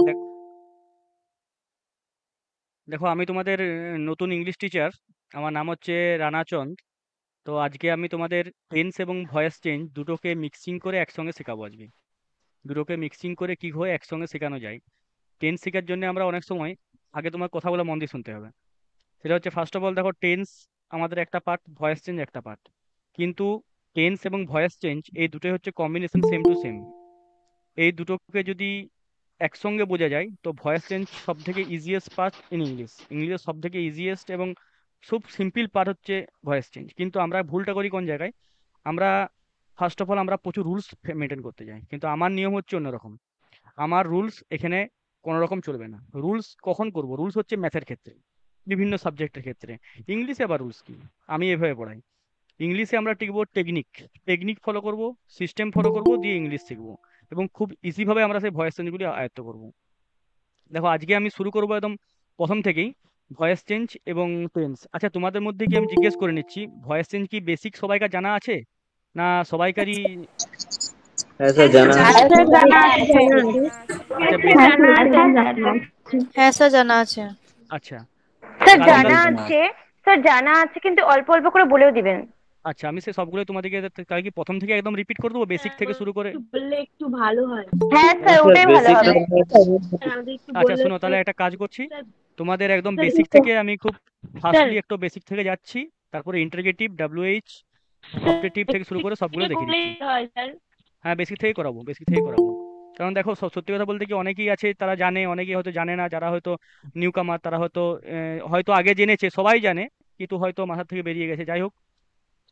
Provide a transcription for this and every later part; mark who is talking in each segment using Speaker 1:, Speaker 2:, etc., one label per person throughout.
Speaker 1: দেখ- দেখো, আমি তোমাদের নতুন ইংলিশ টিচার। আমার নাম হচ্ছে রানাচন্দ। তো আজকে আমি তোমাদের টেন্স এবং ভয়েস চেঞ্জ দুটোকে মিক্সিং করে একসঙ্গে শেখাবো আজকে। দুটোকে মিক্সিং করে কি করে একসঙ্গে শেখানো যায়। টেন্স শেখার জন্য আমরা অনেক সময় আগে তোমার কথাগুলো মন দিয়ে শুনতে হবে। সেটা হচ্ছে, ফার্স্ট অফ অল দেখো, টেন্স আমাদের একটা পার্ট, ভয়েস চেঞ্জ একটা পার্ট। কিন্তু টেন্স এবং ভয়েস চেঞ্জ এই দুটোই হচ্ছে কম্বিনেশন, সেম টু সেম। এই দুটোকে যদি একসঙ্গে বোঝা যায় তো ভয়েস চেঞ্জ সব থেকে ইজিয়েস্ট পার্ট ইন ইংলিশ। ইংলিশের সব থেকে ইজিয়েস্ট এবং খুব সিম্পল পার্ট হচ্ছে ভয়েস চেঞ্জ। কিন্তু আমরা ভুলটা করি কোন জায়গায়? আমরা ফার্স্ট অফ অল আমরা প্রচুর রুলস মেনটেন করতে যাই, কিন্তু আমার নিয়ম হচ্ছে অন্যরকম। আমার রুলস এখানে কোনো রকম চলবে না। রুলস কখন করব? রুলস হচ্ছে ম্যাথের ক্ষেত্রে, বিভিন্ন সাবজেক্টের ক্ষেত্রে। ইংলিশে আবার রুলস কি? আমি এভাবে পড়াই। ইংলিশে আমরা টিকবো টেকনিক, টেকনিক ফলো করব, সিস্টেম ফলো করব, দিয়ে ইংলিশ শিখবো। এবং খুব ইজিভাবে আমরা সেই ভয়েস চেঞ্জগুলি আয়ত্ত করব। দেখো, আজকে আমি শুরু করবো একদম প্রথম থেকেই, ভয়েস চেঞ্জ এবং টেন্স। আচ্ছা, তোমাদের মধ্যে কি আমি জিজ্ঞেস করে নিচ্ছি, ভয়েস চেঞ্জ কি বেসিক সবাইকার জানা আছে, না সবাইকারই?
Speaker 2: ऐसा जाना
Speaker 3: হ্যাঁ
Speaker 2: है।
Speaker 3: স্যার জানা
Speaker 4: হ্যাঁ
Speaker 3: আছে।
Speaker 4: স্যার
Speaker 1: আচ্ছা,
Speaker 3: হ্যাঁ স্যার জানা আছে।
Speaker 4: হ্যাঁ স্যার জানা আছে।
Speaker 1: আচ্ছা,
Speaker 3: স্যার
Speaker 1: তাহলে
Speaker 3: জানা
Speaker 1: তাহলে
Speaker 2: जाना
Speaker 3: আছে। স্যার জানা আছে কিন্তু অল্প অল্প করে বলেও দিবেন।
Speaker 1: আচ্ছা, আমি সে সবগুলো তোমাদেরকে তাহলে কি প্রথম থেকে একদম রিপিট করে দেবো, বেসিক থেকে শুরু করে?
Speaker 5: বললে একটু ভালো হয়।
Speaker 3: হ্যাঁ
Speaker 2: हाँ
Speaker 3: স্যার
Speaker 2: सर
Speaker 3: ওটাই ভালো
Speaker 2: बेसिक
Speaker 3: হবে।
Speaker 5: স্যার আমাদের একটু
Speaker 1: আচ্ছা
Speaker 5: বললে
Speaker 1: শোনো,
Speaker 5: স্যার।
Speaker 1: তাহলে একটা কাজ করছি।
Speaker 5: স্যার
Speaker 1: তোমাদের একদম
Speaker 5: স্যার
Speaker 1: বেসিক থেকে আমি খুব
Speaker 5: স্যার
Speaker 1: ফাস্টলি একটু বেসিক থেকে যাচ্ছি, তারপরে ইন্টারগেটিভ, ডাব্লিউএইচ, অবজেক্টিভ থেকে শুরু করে সবগুলো
Speaker 5: থেকে
Speaker 1: দেখিয়ে
Speaker 5: বললেই
Speaker 1: দিচ্ছি।
Speaker 5: হয় স্যার।
Speaker 1: হ্যাঁ, বেসিক থেকেই করাবো, বেসিক থেকেই করাবো। কারণ দেখো, সত্যি কথা বলতে কি, অনেকেই আছে তারা জানে, অনেকেই হয়তো জানে না। যারা হয়তো নিউ কামার তারা হয়তো হয়তো আগে জেনেছে, সবাই জানে কিন্তু হয়তো মাথা থেকে বেরিয়ে গেছে। যাই হোক,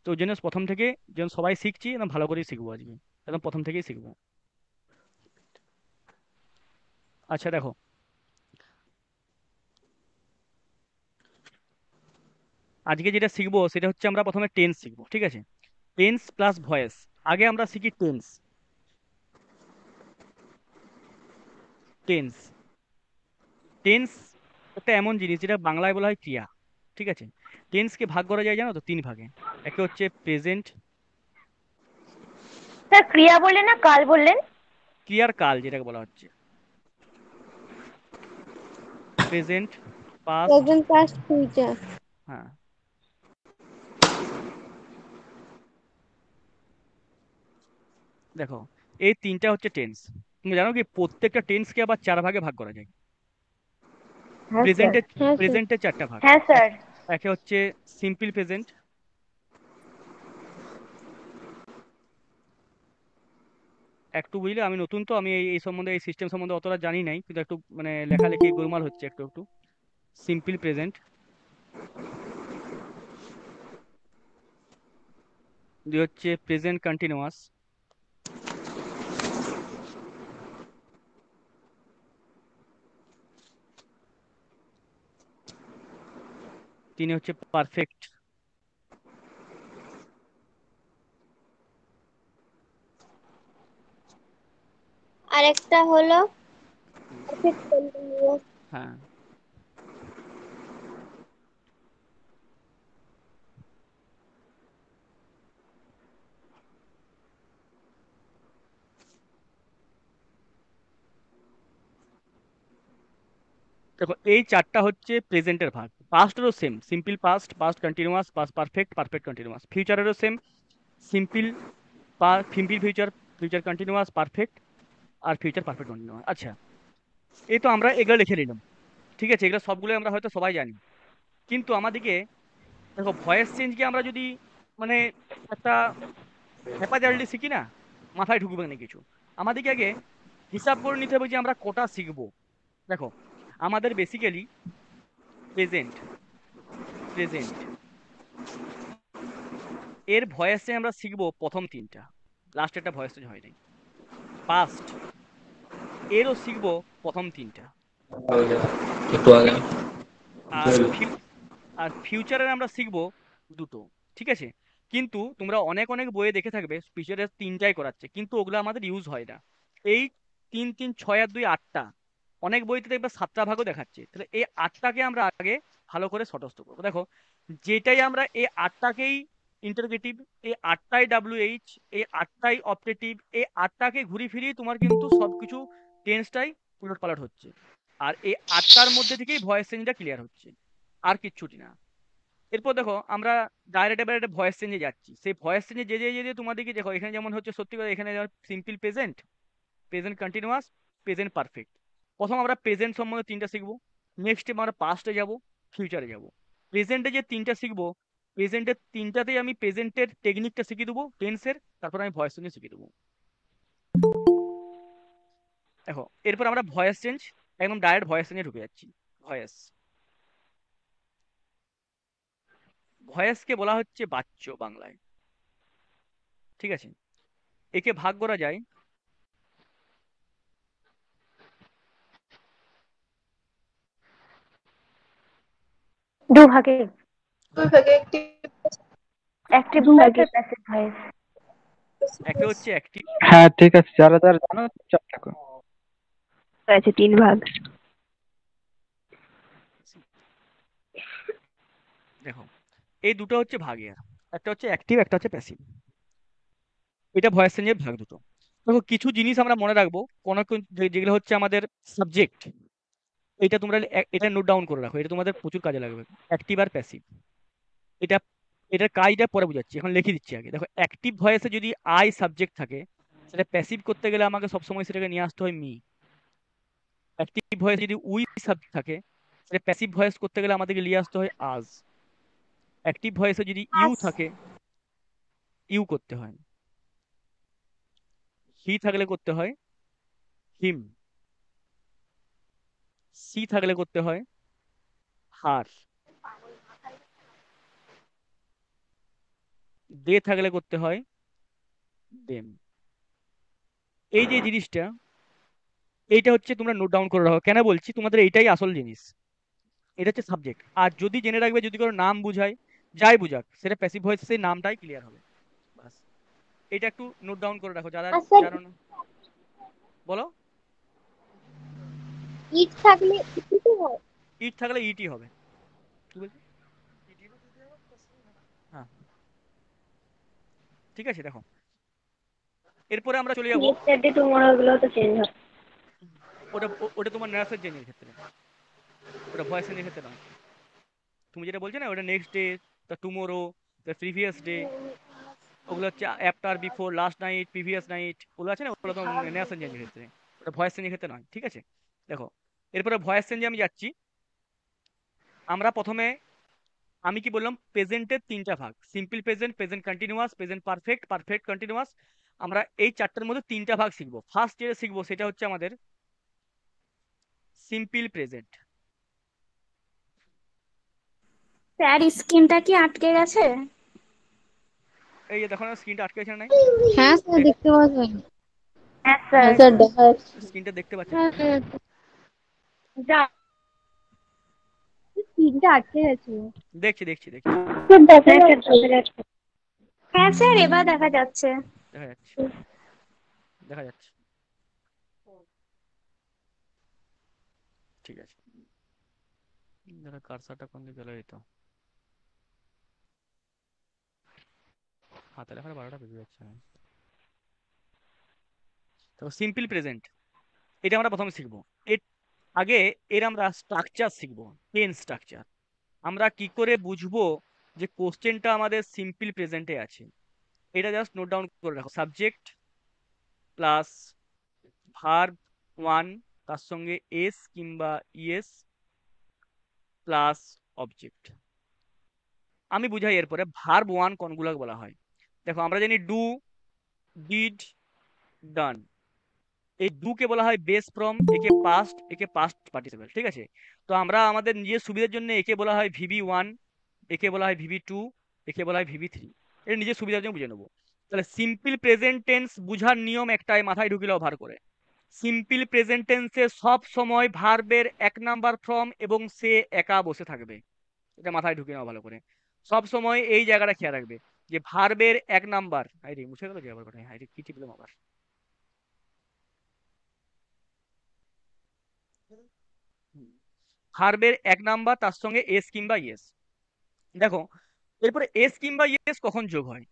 Speaker 1: তো ওই জন্য প্রথম থেকে যেন সবাই শিখছি, একদম ভালো করেই শিখবো আজকে, একদম প্রথম থেকেই শিখবো। আচ্ছা দেখো, আজকে যেটা শিখবো সেটা হচ্ছে, আমরা প্রথমে টেন্স শিখবো, ঠিক আছে? Tense plus voice. আগে আমরা শিখি টেন্স। টেন্স টেন্স একটা এমন জিনিস যেটা বাংলায় বলা হয় ক্রিয়া, ঠিক আছে? টেন্সকে ভাগ করা যায় জানো তো, তিন ভাগে। একে হচ্ছে প্রেজেন্ট।
Speaker 3: স্যার ক্রিয়া বললেন না কাল বললেন?
Speaker 1: ক্রিয়ার কাল যেটাকে বলা হচ্ছে, present, past.
Speaker 6: Present past future.
Speaker 1: হ্যাঁ, দেখো, এই তিনটা হচ্ছে টেন্স। তুমি জানো কি প্রত্যেকটা টেন্সকে আবার চার ভাগে ভাগ করা যায়?
Speaker 3: হ্যাঁ স্যার।
Speaker 1: প্রেজেন্টের
Speaker 6: হ্যাঁ স্যার।
Speaker 1: প্রেজেন্টের চারটা ভাগ।
Speaker 3: হ্যাঁ
Speaker 1: এক,
Speaker 3: স্যার।
Speaker 1: একে হচ্ছে সিম্পল প্রেজেন্ট। একটু বুঝলে, আমি নতুন তো, আমি এই সম্বন্ধে, এই সিস্টেম সম্বন্ধে অতটা জানি নাই, কিন্তু একটু মানে লেখালেখি গোলমাল হচ্ছে একটু একটু। সিম্পল প্রেজেন্ট, দুই হচ্ছে প্রেজেন্ট কন্টিনিউয়াস, তিন হচ্ছে পারফেক্ট।
Speaker 6: আরেকটা হলো পারফেক্ট কন্টিনিউয়াস।
Speaker 1: হ্যাঁ, দেখো, এই চারটা হচ্ছে প্রেজেন্টের ভাগ। পাস্টেরও same, simple past, past continuous, past perfect, perfect continuous. ফিউচারেরও same, simple, simple future, future continuous, perfect, আর ফিউচার পারফেক্ট কন্টিনিউয়াস। আচ্ছা, এই তো আমরা এগুলো লিখে নিলাম, ঠিক আছে? এগুলো সবগুলো আমরা হয়তো সবাই জানি। কিন্তু আমাদেরকে, দেখো, ভয়েস চেঞ্জকে আমরা যদি মানে একটা হ্যাপাজার্লি শিখি না, মাথায় ঢুকবে না কিছু। আমাদেরকে আগে হিসাব করে নিতে হবে যে আমরা কটা শিখবো। দেখো, আমাদের বেসিক্যালি প্রেজেন্ট, প্রেজেন্ট এর ভয়েসে আমরা শিখবো প্রথম তিনটা, লাস্ট একটা ভয়েস চেঞ্জ হয় নাই। পাস্ট এরও শিখবো প্রথম তিনটা।
Speaker 2: একটু আগে
Speaker 1: ফিউ আর ফিউ আর ফিউচারের আমরা শিখবো দুটো, ঠিক আছে? কিন্তু তোমরা অনেক অনেক বইয়ে দেখে থাকবে ফিউচারের তিনটাই করাচ্ছে, কিন্তু ওগুলো আমাদের ইউজ হয় না। এই তিন তিন ছয় আর দুই আটটা, অনেক বইতে দেখবে সাতটা ভাগও দেখাচ্ছে। তাহলে এই আটটাকে আমরা আগে ভালো করে শর্টস্থ করবো। দেখো, যেটাই আমরা এই আটটাকেই ইন্টারোগেটিভ, এই আটটাই ডাব্লিউএইচ, এই আটটাই অপটেটিভ, এই আটটাকে ঘুরি ফিরিয়ে তোমার কিন্তু সবকিছু টেন্সটাই উলট পালট হচ্ছে। আর এই আটটার মধ্যে থেকেই ভয়েস চেঞ্জটা ক্লিয়ার হচ্ছে, আর কিচ্ছুটি না। এরপর দেখো আমরা ডাইরেক্ট এবার একটা ভয়েস চেঞ্জে যাচ্ছি। সেই ভয়েস চেঞ্জে যে যে যে যে তোমাদেরকে দেখো, এখানে যেমন হচ্ছে সত্যি কথা, এখানে simple present, present continuous, present perfect. প্রথম আমরা প্রেজেন্ট সম্বন্ধে তিনটা শিখবো, নেক্সট আমরা পাস্টে যাব, ফিউচারে যাব। প্রেজেন্টে যে তিনটা শিখবো, প্রেজেন্টের তিনটাতেই আমি প্রেজেন্টের টেকনিকটা শিখিয়ে দেবো টেন্সের, তারপর আমি ভয়েস চেঞ্জ শিখিয়ে দেবো। দেখো, এরপর আমরা ভয়েস চেঞ্জ, একদম ডাইরেক্ট ভয়েস চেঞ্জে ঢুকে যাচ্ছি। ভয়েস, ভয়েসকে বলা হচ্ছে বাচ্য বাংলায়, ঠিক আছে? একে ভাগ করা যায়
Speaker 3: দুভাগে, অ্যাক্টিভ ভয়েস
Speaker 5: দুভাগে।
Speaker 3: আর প্যাসিভ ভয়েস।
Speaker 1: একে হচ্ছে অ্যাক্টিভ।
Speaker 7: হ্যাঁ ঠিক আছে, যারা যারা জানো চুপচাপ থাকো।
Speaker 5: আছে 3 ভাগ।
Speaker 1: দেখো, এই দুটো হচ্ছে ভাগের, একটা হচ্ছে অ্যাক্টিভ, একটা হচ্ছে প্যাসিভ। এটা ভয়েস চেঞ্জের ভাগ দুটো। দেখো, কিছু জিনিস আমরা মনে রাখবো, কোনো যেগুলো হচ্ছে আমাদের সাবজেক্ট, এটা তোমরা এটা নোট ডাউন করে রাখো, এটা তোমাদের প্রচুর কাজে লাগবে। অ্যাক্টিভ আর প্যাসিভ, এটা এটার কাজটা পরে বুঝাচ্ছি, এখন লিখে দিচ্ছি আগে। দেখো, অ্যাক্টিভ ভয়েসে যদি আই সাবজেক্ট থাকে, সেটা প্যাসিভ করতে গেলে আমাকে সবসময় সেটাকে নিয়ে আসতে হয় মি। অ্যাক্টিভ ভয়েস যদি উই সাবজেক্ট থাকে, সেটা প্যাসিভ ভয়েস করতে গেলে আমাদেরকে নিয়ে আসতে হয় আজ। অ্যাক্টিভ ভয়েসে যদি ইউ থাকে, ইউ করতে হয়। হি থাকলে করতে হয় হিম। সি থাকলে করতে হয় হার। দে থাকলে করতে হয় দেম। এই যে জিনিসটা, এইটা হচ্ছে তোমরা নোট ডাউন করে রাখো। কেন বলছি, তোমাদের এইটাই আসল জিনিস। এটা হচ্ছে সাবজেক্ট। আর যদি জেনে রাখবে, যদি কোনো নাম বুঝায়, যাই বুঝাক, সেটা প্যাসিভ ভয়েস, সেই নামটাই ক্লিয়ার হবে। বাস, এটা একটু নোট ডাউন করে রাখো যারা
Speaker 6: আচ্ছা,
Speaker 1: জানো না। বলো।
Speaker 6: ইট থাকলে ইট হয়।
Speaker 1: ইট থাকলে ইটি হবে। কি বলছো? হ্যাঁ, ঠিক আছে। দেখো, এরপরে আমরা চলে যাব,
Speaker 3: ইয়েস্টারডে টুমরো এগুলো তো চেঞ্জ হয়।
Speaker 1: ওটা তোমার নার্সের চেঞ্জের ক্ষেত্রে, ওটা ভয়েস চেঞ্জের ক্ষেত্রে নয়। তুমি যেটা বলছো না, ওটা next day, the tomorrow, the previous day, ওগুলো হচ্ছে after, before, last night, previous night, ওগুলো আছে না, ওগুলো তো নেশন চেঞ্জের ক্ষেত্রে, ওটা ভয়েস চেঞ্জের ক্ষেত্রে নয়, ঠিক আছে? দেখো, এরপরে ভয়েস চেঞ্জে আমি যাচ্ছি। আমরা প্রথমে, আমি কি বললাম, প্রেজেন্টের তিনটা ভাগ, simple present, present continuous, present perfect, perfect continuous. আমরা এই চারটার মধ্যে তিনটা ভাগ শিখবো। ফার্স্ট যেটা শিখবো সেটা হচ্ছে আমাদের সিম্পল প্রেজেন্ট।
Speaker 8: স্যার স্ক্রিনটা কি আটকে গেছে?
Speaker 1: এই যে দেখো না, স্ক্রিনটা আটকে আছে না? নাই?
Speaker 6: হ্যাঁ স্যার, দেখতে পাচ্ছেন।
Speaker 3: হ্যাঁ
Speaker 6: হ্যাঁ
Speaker 3: স্যার।
Speaker 6: স্যার, দেখা যাচ্ছে।
Speaker 1: স্ক্রিনটা দেখতে পাচ্ছেন
Speaker 6: হ্যাঁ
Speaker 1: তো?
Speaker 6: হ্যাঁ,
Speaker 3: যা,
Speaker 6: স্ক্রিনটা আটকে গেছে।
Speaker 1: দেখছি দেখছি দেখছি,
Speaker 3: স্যার দেখা যাচ্ছে, দেখা যাচ্ছে।
Speaker 8: হ্যাঁ স্যার, এবার দেখা যাচ্ছে।
Speaker 1: দেখা যাচ্ছে, দেখা যাচ্ছে, ঠিক আছে। দেখো, কারসারটা কোন দিকে গেল? এই তো, হাতে লেখার 12টা বেজে যাচ্ছে। তো সিম্পল প্রেজেন্ট, এটা আমরা প্রথমে শিখবো। এর আগে এর আমরা স্ট্রাকচার শিখবো, টেন্স স্ট্রাকচার। আমরা কি করে বুঝবো যে কোশ্চেনটা আমাদের সিম্পল প্রেজেন্টে আছে? এটা জাস্ট নোট ডাউন করে রাখো। সাবজেক্ট প্লাস ভার্ব ওয়ান, তার সঙ্গে এস কিংবা ইএস প্লাস অবজেক্ট। আমি বুঝাই এরপরে ভার্ব ওয়ান কোনগুলো বলা হয়। দেখো, আমরা জানি ডু, ডিড, ডান। এই ডু কে বলা হয় বেস ফ্রম, একে পাস্ট, একে পাস্ট পার্টিসিপেল, ঠিক আছে? তো আমরা আমাদের নিজের সুবিধার জন্য একে বলা হয় ভিবি ওয়ান, একে বলা হয় ভিবি টু, একে বলা হয় ভিবি থ্রি। এটা নিজের সুবিধার জন্য বুঝে নেবো। তাহলে সিম্পল প্রেজেন্ট টেন্স বুঝার নিয়ম একটাই, মাথায় ঢুকিলেও ভার করে। সিম্পল প্রেজেন্ট টেন্সে সব সময় ভার্বের এক নাম্বার ফর্ম এবং সে একা বসে থাকবে। এটা মাথায় ঢুকিয়ে নাও ভালো করে। সব সময় এই জায়গাটা খেয়াল রাখবে যে ভার্বের এক নাম্বার, হাইরে মুছে গেল যে আবার কোথায়, হাইরে কি টিপলাম আবার। ভার্বের এক নাম্বার তার সঙ্গে এস কিংবা ইয়েস। দেখো এরপরে এস কিংবা ইয়েস কখন যোগ হয়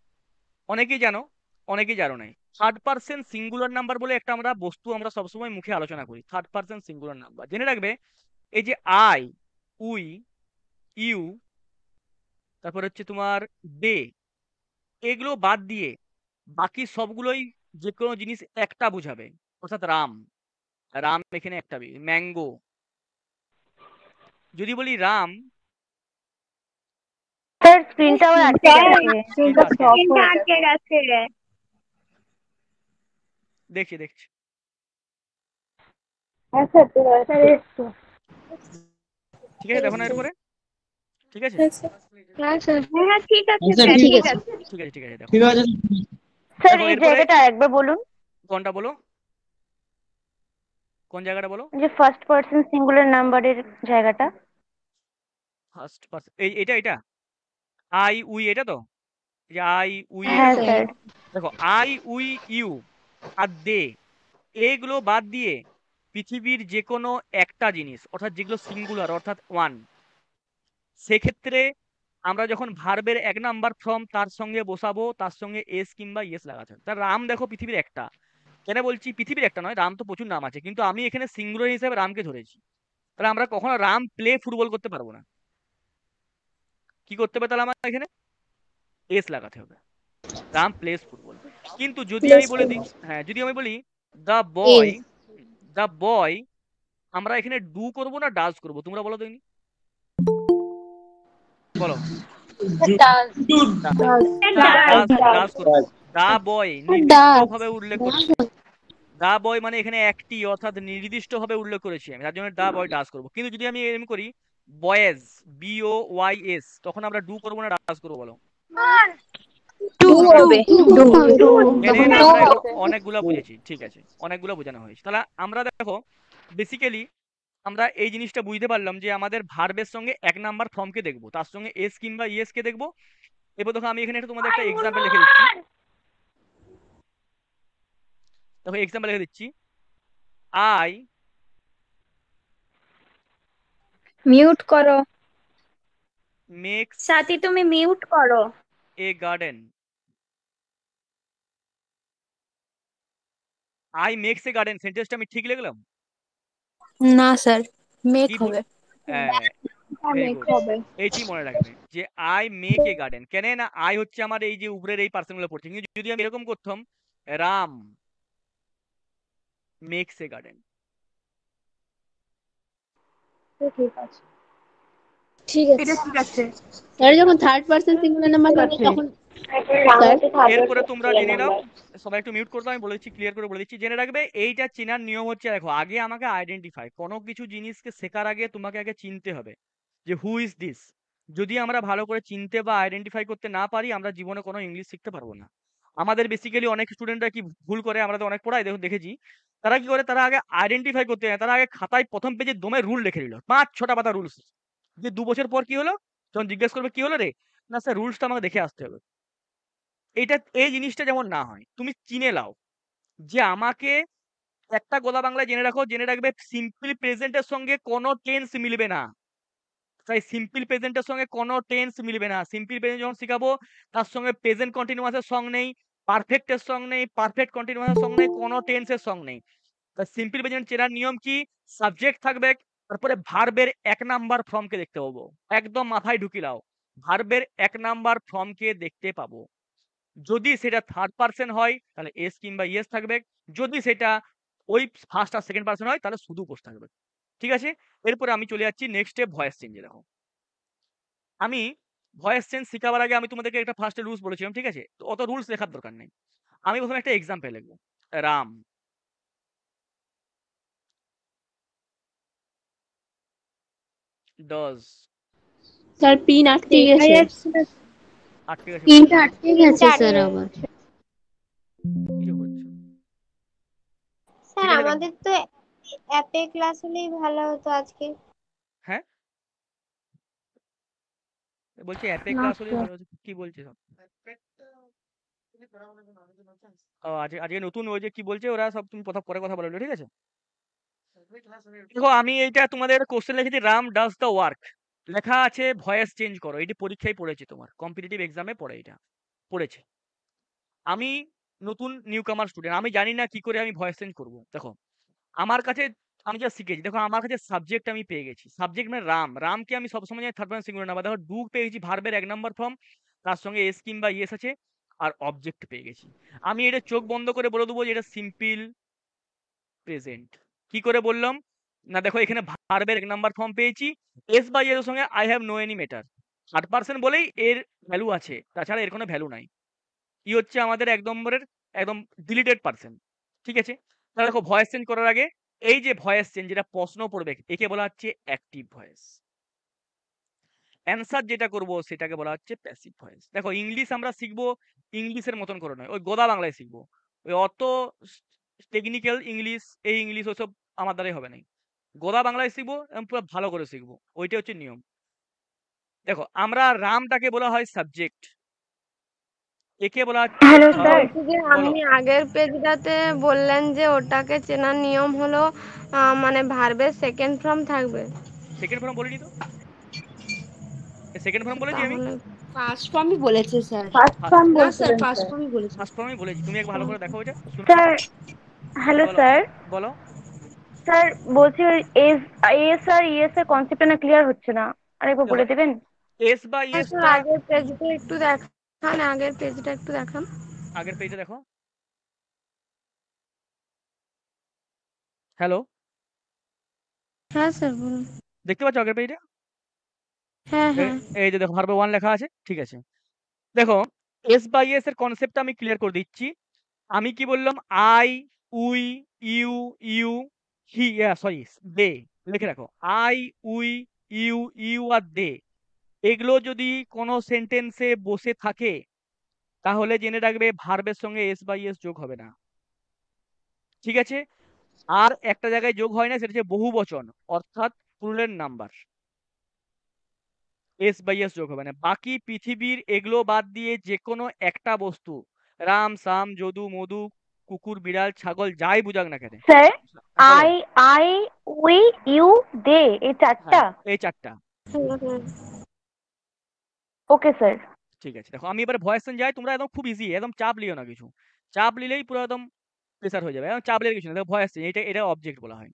Speaker 1: অনেকেই জানো, অনেকেই জানো নাই। থার্ড পার্সন সিঙ্গুলার নাম্বার বলে একটা আমরা বস্তু আমরা সবসময় মুখে আলোচনা করি, থার্ড পার্সন সিঙ্গুলার নাম্বার। জেনে রাখবে এই যে আই, উই, ইউ, তারপর হচ্ছে তোমার দে, এগুলো বাদ দিয়ে বাকি সবগুলোই যে কোনো জিনিস একটা বোঝাবে। অর্থাৎ রাম, রাম এখানে একটা, ম্যাঙ্গো। যদি বলি রাম,
Speaker 5: স্যার স্ক্রিনটা আবার আটকে গেছে।
Speaker 1: স্ক্রিনটা আটকে গেছে।
Speaker 8: তিনটা আটকে গেছে।
Speaker 1: দেখছি দেখছি।
Speaker 3: হ্যাঁ স্যার, তো স্যার এসছো।
Speaker 1: ঠিক আছে, দেখো না এরপরে। ঠিক আছে
Speaker 6: হ্যাঁ স্যার।
Speaker 8: হ্যাঁ ঠিক আছে
Speaker 2: স্যার,
Speaker 8: স্যার,
Speaker 2: ঠিক
Speaker 8: ঠিক
Speaker 2: আছে।
Speaker 8: আছে।
Speaker 1: ঠিক আছে ঠিক আছে, দেখো
Speaker 2: ঠিক আছে
Speaker 5: স্যার
Speaker 1: দেখো
Speaker 5: এই
Speaker 1: এরপরে
Speaker 5: জায়গাটা আরেকবার বলুন,
Speaker 1: কোনটা বলো, কোন জায়গাটা বলো।
Speaker 5: যে ফার্স্ট পার্সন সিঙ্গুলার নাম্বারের জায়গাটা।
Speaker 1: ফার্স্ট পার্সন, এই এটা এটা আই উই, এটা তো এই যে আই উই, এটা
Speaker 5: হ্যাঁ
Speaker 1: তো।
Speaker 5: স্যার।
Speaker 1: দেখো আই উই ইউ আর দে, এইগুলো বাদ দিয়ে পৃথিবীর যে কোনো একটা জিনিস, অর্থাৎ যেগুলো সিঙ্গুলার অর্থাৎ ওয়ান, সেক্ষেত্রে আমরা যখন ভার্বের এক নাম্বার ফর্ম তার সঙ্গে বসাবো, তার সঙ্গে এস কিংবা ইয়েস লাগাতে হবে। তার রাম দেখো পৃথিবীর একটা, কেন বলছি পৃথিবীর একটা নয়, রাম তো প্রচুর নাম আছে, কিন্তু আমি এখানে সিঙ্গুলার হিসেবে রামকে ধরেছি। তাহলে আমরা কখনো রাম প্লে ফুটবল করতে পারবো না। কি করতে হবে তাহলে আমার এখানে এস লাগাতে হবে, রাম প্লেস ফুটবল। কিন্তু যদি আমি বলে দিই, হ্যাঁ যদি আমি বলি দ্য বয়, দ্য বয়, আমরা এখানে ডু করব না ডাজ করব, তোমরা বলো তো দেখি। বলো।
Speaker 6: ডাস।
Speaker 1: ডাজ, ডাজ করব। দা বয় নির্দিষ্ট ভাবে উল্লেখ করছি, দা বয় মানে এখানে একটি, অর্থাৎ নির্দিষ্ট ভাবে উল্লেখ করেছি আমি, তার জন্য দা বয় ডাজ করব। কিন্তু যদি আমি এরকম করি বয়েজ, বিও ওয়াই এস, তখন আমরা ডু করবো না ডাজ করবো বলো।
Speaker 4: টু হবে।
Speaker 1: এখানে
Speaker 6: তখন
Speaker 1: আমরা এগুলো অনেকগুলো বুঝেছি, ঠিক আছে, অনেকগুলো বোঝানো হয়েছে। তাহলে আমরা দেখো বেসিক্যালি আমরা এই জিনিসটা বুঝতে পারলাম যে আমাদের ভার্বের সঙ্গে এক নাম্বার ফর্মকে দেখবো, তার সঙ্গে এস কিংবা ইএস কে দেখবো। এবার দেখো আমি এখানে একটা তোমাদের একটা এক্সাম্পল লিখে দিচ্ছি। দেখো এক্সাম্পল লিখে দিচ্ছি, আই
Speaker 4: মিউট করো।
Speaker 1: মেক্স
Speaker 8: সাথী তুমি মিউট করো।
Speaker 1: A garden. I makes a garden সেন্টেন্সটা আমি ঠিক লিখলাম?
Speaker 4: না স্যার, মেক
Speaker 1: কি
Speaker 4: হবে।
Speaker 1: ভেরি গুড, এইটি মনে রাখবে যে আই মেক এ গার্ডেন। কেন না আই হচ্ছে আমার এই যে উপরের এই পার্সন গুলো পড়ছে, কিন্তু যদি আমি এরকম করতাম রাম মেক্স এ গার্ডেন।
Speaker 6: ঠিক আছে। ঠিক
Speaker 5: এটা
Speaker 6: আছে।
Speaker 5: ঠিক আছে।
Speaker 6: স্যার যখন থার্ড পার্সন সিঙ্গুলার নাম্বার থাকবে তখন
Speaker 1: এরপরে তোমরা জেনে নাও, সবাই একটু মিউট করবে, আমি বলেছি ক্লিয়ার করে বলে দিচ্ছি, জেনে রাখবে এইটা চেনার নিয়ম হচ্ছে, দেখো আগে আমাকে আইডেন্টিফাই, কোনো কিছু জিনিসকে শেখার আগে তোমাকে আগে চিনতে হবে যে হু ইজ দিস। যদি আমরা ভালো করে চিনতে বা আইডেন্টিফাই করতে না পারি, আমরা জীবনে কোনো ইংলিশ শিখতে পারবো না। আমাদের বেসিক্যালি অনেক স্টুডেন্টরা কি ভুল করে, আমরা তো অনেক পড়াই দেখেছি, তারা কি করে, তারা আগে আইডেন্টিফাই করতে যায়, তারা আগে খাতায় প্রথম পেজে দমে রুল লিখে নিল, 5-6টা পাতা রুলস। যে 2 বছর পর কি হলো, যখন জিজ্ঞেস করবে কি হলো রে, না স্যার রুলসটা আমাকে দেখে আসতে হবে। এইটা, এই জিনিসটা যেমন না হয়, তুমি চিনে লাও যে আমাকে একটা গোলা বাংলায় জেনে রাখো, জেনে রাখবে সিম্পল প্রেজেন্টের সঙ্গে কোনো টেন্স মিলবে না। তাই সিম্পল প্রেজেন্টের সঙ্গে কোনো টেন্স মিলবে না। সিম্পল প্রেজেন্ট যখন শিখাবো তার সঙ্গে প্রেজেন্ট কন্টিনিউয়াসের সং নেই, পারফেক্টের সং নেই, পারফেক্ট কন্টিনিউয়াসের সং নেই, কোনো টেন্সের সং নেই। তাই সিম্পল প্রেজেন্ট চেনার নিয়ম কি, সাবজেক্ট থাকবে, তারপরে ভার্বের এক নাম্বার ফর্মকে দেখতে পাবো। একদম মাথায় ঢুকি লাও, ভার্বের এক নাম্বার ফর্মকে দেখতে পাবো। যদি সেটা থার্ড পার্সন হয় তাহলে এস কিংবা ইয়েস থাকবে, যদি সেটা ওই ফার্স্ট আর সেকেন্ড পার্সন হয় তাহলে শুধু পোস্ট থাকবে। ঠিক আছে, এরপরে আমি চলে যাচ্ছি নেক্সট স্টেপ, ভয়েস চেঞ্জে। দেখো আমি ভয়েস চেঞ্জ শেখাবার আগে আমি তোমাদেরকে একটা ফার্স্টে রুলস বলেছিলাম, ঠিক আছে, তো অত রুলস লেখার দরকার নেই। আমি প্রথমে একটা এক্সাম্পল লিখবো, রাম ডজ।
Speaker 6: স্যার পিন আটকে গেছে।
Speaker 1: আটকে গেছে?
Speaker 6: পিনটা আটকে গেছে স্যার আমার।
Speaker 1: কিছু করছো?
Speaker 6: স্যার
Speaker 1: ঠিক আছে, দেখো।
Speaker 6: আমাদের তো অ্যাপে ক্লাস হলেই ভালো হতো আজকে।
Speaker 1: হ্যাঁ বলছি অ্যাপে ক্লাস হলে ভালো হতো, কি বলছে সব? ও আজকে আজকে নতুন ওই যে কি বলছে ওরা সব, তুমি পরে কথা বলো, ঠিক আছে। দেখো আমি এইটা তোমাদের কোশ্চেন লিখেছি, রাম ডাজ দ্য ওয়ার্ক, লেখা আছে ভয়েস চেঞ্জ করো। এটি পরীক্ষায় পড়েছে, তোমার কম্পিটিটিভ এক্সামে পড়ে, এটা পড়েছে। আমি নতুন নিউ কামার স্টুডেন্ট, আমি জানি না কি করে আমি ভয়েস চেঞ্জ করবো। দেখো আমার কাছে, আমি যা শিখেছি, দেখো আমার কাছে সাবজেক্ট আমি পেয়ে গেছি। সাবজেক্ট মানে রাম, রামকে আমি সবসময় জানি থার্ড পারসন সিঙ্গুলার নাম্বার। দেখো ডু পেয়ে গেছি ভার্বের 1 নম্বর ফর্ম, তার সঙ্গে এস কিংবা ইয়েস আছে, আর অবজেক্ট পেয়ে গেছি। আমি এটা চোখ বন্ধ করে বলে দেবো যে এটা সিম্পল প্রেজেন্ট। কি করে বললাম না, দেখো এখানে ভার্বের 1 নম্বর ফর্ম পেয়েছি, এস বা এর সঙ্গে I have no any matter, third person বলেই এর ভ্যালু আছে, তাছাড়া এর কোনো ভ্যালু নাই। ই হচ্ছে আমাদের 1 নম্বরের একদম ডিলিটেড পার্সন। ঠিক আছে, তাহলে দেখো ভয়েস চেঞ্জ করার আগে এই যে ভয়েস চেঞ্জ, যেটা প্রশ্ন পড়বে, একে বলা হচ্ছে অ্যাক্টিভ ভয়েস। অ্যান্সার যেটা করব সেটাকে বলা হচ্ছে প্যাসিভ ভয়েস। দেখো ইংলিশ আমরা শিখবো ইংলিশের মতন করে নয়, ওই গোদা বাংলায় শিখবো, ওই অত টেকনিক্যাল ইংলিশ, এই ইংলিশ ওসব আমার দ্বারাই হবে না। গোদা বাংলায় শিখবো এবং পুরো ভালো করে শিখবো, ওইটা হচ্ছে নিয়ম। দেখো আমরা রামটাকে বলা হয় সাবজেক্ট, একে বলা হচ্ছে
Speaker 5: হ্যালো
Speaker 3: স্যার
Speaker 5: স্যার।
Speaker 3: বলছি যে
Speaker 1: বলো।
Speaker 3: আপনি আগের পেজটাতে বললেন যে ওটাকে চেনার নিয়ম হলো মানে ভার্বের সেকেন্ড ফর্ম থাকবে।
Speaker 1: সেকেন্ড ফর্ম বলিনি তো, সেকেন্ড ফর্ম বলেছি আমি,
Speaker 3: তাহলে
Speaker 9: ফার্স্ট ফর্মই বলেছে স্যার।
Speaker 3: ফার্স্ট
Speaker 1: ফার্স্ট
Speaker 3: ফর্ম
Speaker 9: না স্যার,
Speaker 3: বলছিলেন
Speaker 9: ফার্স্ট
Speaker 3: স্যার।
Speaker 9: ফর্মই বলেছে।
Speaker 1: ফার্স্ট ফর্মই বলেছি, তুমি এক ভালো করে দেখো ওইটা শুনে।
Speaker 5: স্যার, হ্যালো
Speaker 1: বলো
Speaker 5: স্যার।
Speaker 1: বলো।
Speaker 5: স্যার বলছি ওই এস, এস আর ইএস এর কনসেপ্টটা না ক্লিয়ার হচ্ছে না, আরেকবার
Speaker 1: দেখো
Speaker 5: বলে দেবেন?
Speaker 1: এস বা
Speaker 3: হ্যাঁ স্যার,
Speaker 1: ইয়েসটা,
Speaker 3: আগের পেজটা একটু দেখান, আগের পেজটা একটু দেখান।
Speaker 1: আগের পেজে দেখো। হ্যালো,
Speaker 3: হ্যাঁ স্যার বলুন।
Speaker 1: দেখতে পাচ্ছ আগের পেজটা?
Speaker 3: হ্যাঁ হ্যাঁ।
Speaker 1: এই যে দেখো ভার্ব 1 লেখা আছে, ঠিক আছে। দেখো এস বাই এস এর কনসেপ্টটা আমি ক্লিয়ার করে দিচ্ছি। আমি কি বললাম, I, we, you, you, he, sorry they, লিখে রাখো। আই, উই, ইউ, ইউ আর দে, এগুলো যদি কোনো সেন্টেন্সে বসে থাকে তাহলে জেনে রাখবে ভার্বের সঙ্গে এস বাই এস যোগ হবে না। ঠিক আছে, আর একটা জায়গায় যোগ হয় না, সেটা হচ্ছে বহু বচন অর্থাৎ plural number, S by S যোগ হবে না। বাকি পৃথিবীর এগুলো বাদ দিয়ে যে কোনো একটা বস্তু, রাম, সাম, যদু, মধু, কুকুর, বিড়াল, ছাগল, যাই বুঝাক না কেন।
Speaker 5: স্যার
Speaker 1: বলো।
Speaker 5: আই, আই, উই, ইউ, দে, এই চারটা?
Speaker 1: হ্যাঁ, এই চারটা।
Speaker 5: Okay sir.
Speaker 1: ঠিক আছে, দেখো আমি এবার ভয়েস যাই, তোমরা একদম খুব ইজি, একদম চাপ লিও না কিছু, চাপ নিলেই পুরো একদম প্রেসার হয়ে যাবে, একদম চাপ লিয়ে কিছু না। দেখো ভয়েস এটা এটা অবজেক্ট বলা হয়,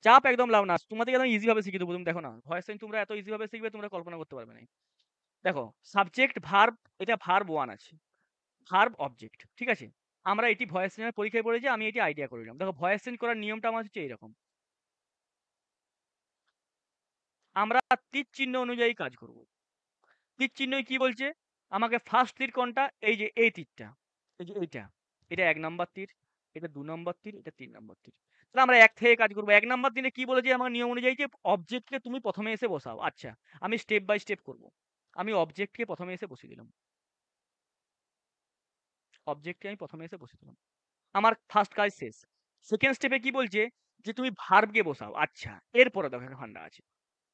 Speaker 1: চাপ একদম লাও না, তোমাদেরকে একদম ইজি ভাবে শিখিয়ে দেবো। তুমি দেখো না ভয়েস তোমরা এত ইজি ভাবে শিখবে তোমরা কল্পনা করতে পারবে না। দেখো সাবজেক্ট ভার্ব, এটা ভার্ব 1 আছে, ভার্ব অবজেক্ট, ঠিক আছে। আমরা এটি ভয়েস চেঞ্জের পরীক্ষায় পড়েছি, আমি এটি আইডিয়া করে নিলাম। দেখো ভয়েস চেঞ্জ করার নিয়মটা আমার হচ্ছে এইরকম, আমরা তীর চিহ্ন অনুযায়ী কাজ করব। তীর চিহ্ন কি বলছে আমাকে, ফার্স্ট তীর কোনটা, এই যে এই তীরটা, এই যে এইটা, এটা 1 নম্বর তীর, এটা 2 নম্বর তীর, এটা 3 নম্বর তীর। তাহলে আমরা এক থেকে কাজ করবো। 1 নম্বর তীরে কি বলেছে আমার নিয়ম অনুযায়ী, যে অবজেক্টকে তুমি প্রথমে এসে বসাও। আচ্ছা, আমি স্টেপ বাই স্টেপ করব। আমি অবজেক্টকে প্রথমে এসে বসিয়ে দিলাম, অবজেক্টকে আমি প্রথমে এসে বসিয়ে দিলাম, আমার ফার্স্ট কাজ শেষ। সেকেন্ড স্টেপে কি বলছে, যে তুমি ভার্বকে বসাও। আচ্ছা, এরপরে দেখো একটা ফান্ডা আছে,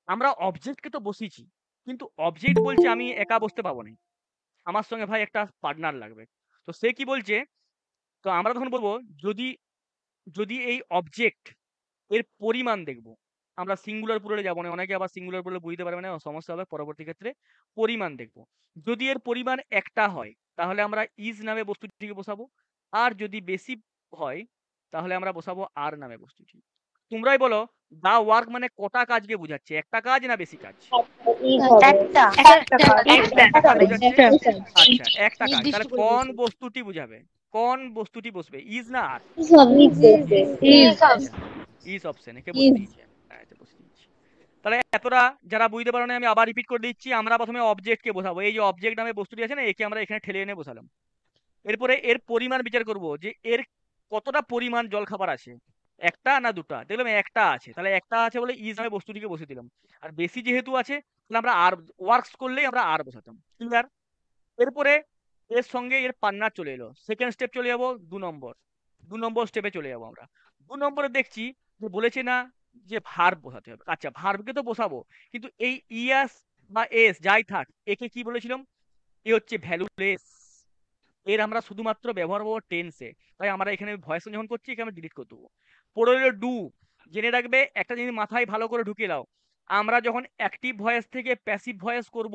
Speaker 1: আমরা অবজেক্টকে তো বসিয়েছি, কিন্তু অবজেক্ট বলছে আমি একা বসতে পাবো না, আমার সঙ্গে ভাই একটা পার্টনার লাগবে। তো সে কি বলছে, তো আমরা তখন বলবো, যদি যদি এই অবজেক্ট এর পরিমাণ দেখবো, আমরা সিঙ্গুলার পুরুলে যাবো না, অনেকে আবার সিঙ্গুলার পুরুলে বুঝতে পারবে না, সমস্যা হবে পরবর্তী ক্ষেত্রে। পরিমাণ দেখবো, যদি এর পরিমাণ একটা হয় তাহলে আমরা ইজ নামে বস্তুটিকে বসাবো, আর যদি বেশি হয় তাহলে আমরা বসাবো আর নামে বস্তুটি। তোমরাই বলো, দা ওয়ার্ক মানে কটা কাজকে বোঝাচ্ছে, একটা কাজ না বেশি কাজ?
Speaker 5: একটা।
Speaker 1: একটা কাজ বোঝাচ্ছে। আচ্ছা, একটা কাজ,
Speaker 9: নির্দিষ্ট
Speaker 1: তাহলে
Speaker 9: করে
Speaker 1: কোন
Speaker 9: বলছে।
Speaker 1: বস্তুটি বুঝাবে, কোন বস্তুটি বসবে, ইজ না আর? ইজ অপশন, একে বসে দিয়েছি আমি। হ্যাঁ, এতে বসে দিয়েছি। তাহলে এতটা যারা বুঝতে পারো না, আমি আবার রিপিট করে দিচ্ছি। আমরা প্রথমে অবজেক্টকে বসাবো, এই যে অবজেক্ট নামে বস্তুটি আছে না, একে আমরা এখানে ঠেলে এনে বসালাম। এরপরে এর পরিমাণ বিচার করব, যে এর কতটা পরিমাণ জল খাবার আছে, একটা না দুটা। দেখলাম একটা আছে, তাহলে একটা আছে বলে ইজ নামে বস্তুটিকে বসে দিলাম। আর বেশি যেহেতু আছে তাহলে আমরা আর ওয়ার্কস করলেই আমরা আর বসাতাম। ক্লিয়ার? এরপরে এর সঙ্গে এর পার্টনার চলে এলো, সেকেন্ড স্টেপ চলে যাবো 2 নম্বর, 2 নম্বর স্টেপে চলে যাবো আমরা। 2 নম্বরে দেখছি যে বলেছে না যে ভার্ব বসাতে হবে। আচ্ছা, ভার্বকে তো বসাবো, কিন্তু এই ইয়াস বা এস যাই থাক, একে কি বলেছিলাম, এ হচ্ছে ভ্যালুলেস, এর আমরা শুধুমাত্র ব্যবহার করবো টেন্সে। তাই আমরা এখানে ভয়েস যখন করছি এখানে আমরা ডিলিট করে দেবো। পড়ে হলো ডু, জেনে রাখবে একটা জিনিস মাথায় ভালো করে ঢুকিয়ে দাও, আমরা যখন অ্যাক্টিভ ভয়েস থেকে প্যাসিভ ভয়েস করব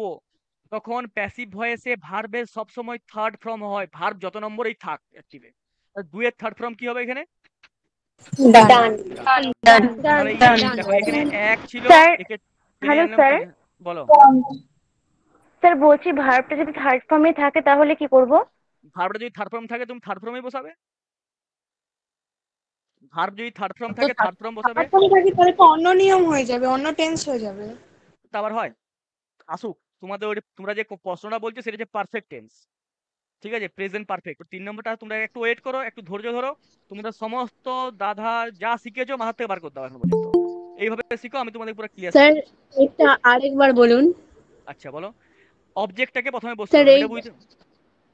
Speaker 1: তখন প্যাসিভ ভয়েসে ভার্বের সবসময় থার্ড ফর্ম হয়, ভার্ব যত নম্বরেই থাক অ্যাক্টিভে। দুয়ের থার্ড ফর্ম কি হবে এখানে?
Speaker 4: ডান
Speaker 3: ডান
Speaker 1: তাহলে
Speaker 3: ডান
Speaker 1: দেখো এখানে এক ছিল,
Speaker 5: স্যার
Speaker 1: একে টেনে
Speaker 5: হ্যালো
Speaker 1: আনলাম
Speaker 5: স্যার
Speaker 1: বলো।
Speaker 5: স্যার বলছি ভার্বটা যদি থার্ড ফর্মে থাকে তাহলে কি করব?
Speaker 1: ভার্বটা যদি থার্ড ফর্ম থাকে তুমি থার্ড ফর্মেই বসাবে। ভার্ব যদি থার্ড ফর্ম থাকে থার্ড ফর্ম বসাবে।
Speaker 9: তাহলে তো অন্য নিয়ম হয়ে যাবে, অন্য টেন্স হয়ে যাবে।
Speaker 1: তা আবার হয়, আসুক। তোমাদের ওই তোমরা যে প্রশ্নটা বলছো সেটা হচ্ছে পারফেক্ট টেন্স, ঠিক আছে, প্রেজেন্ট পারফেক্ট। 3 নম্বরটা তোমরা একটু ওয়েট করো, একটু ধৈর্য ধরো, তোমরা সমস্ত দাদা যা শিখেছো মাথা থেকে বার করতে হবে এখন পর্যন্ত। এইভাবে শিখো, আমি তোমাদের পুরো ক্লিয়ার
Speaker 8: স্যার
Speaker 1: শিখাবো।
Speaker 8: এটা আরেকবার বলুন।
Speaker 1: আচ্ছা বলো। অবজেক্টটাকে প্রথমে বসতে
Speaker 8: স্যার
Speaker 1: হবে,
Speaker 8: এই
Speaker 1: এটা বুঝতে,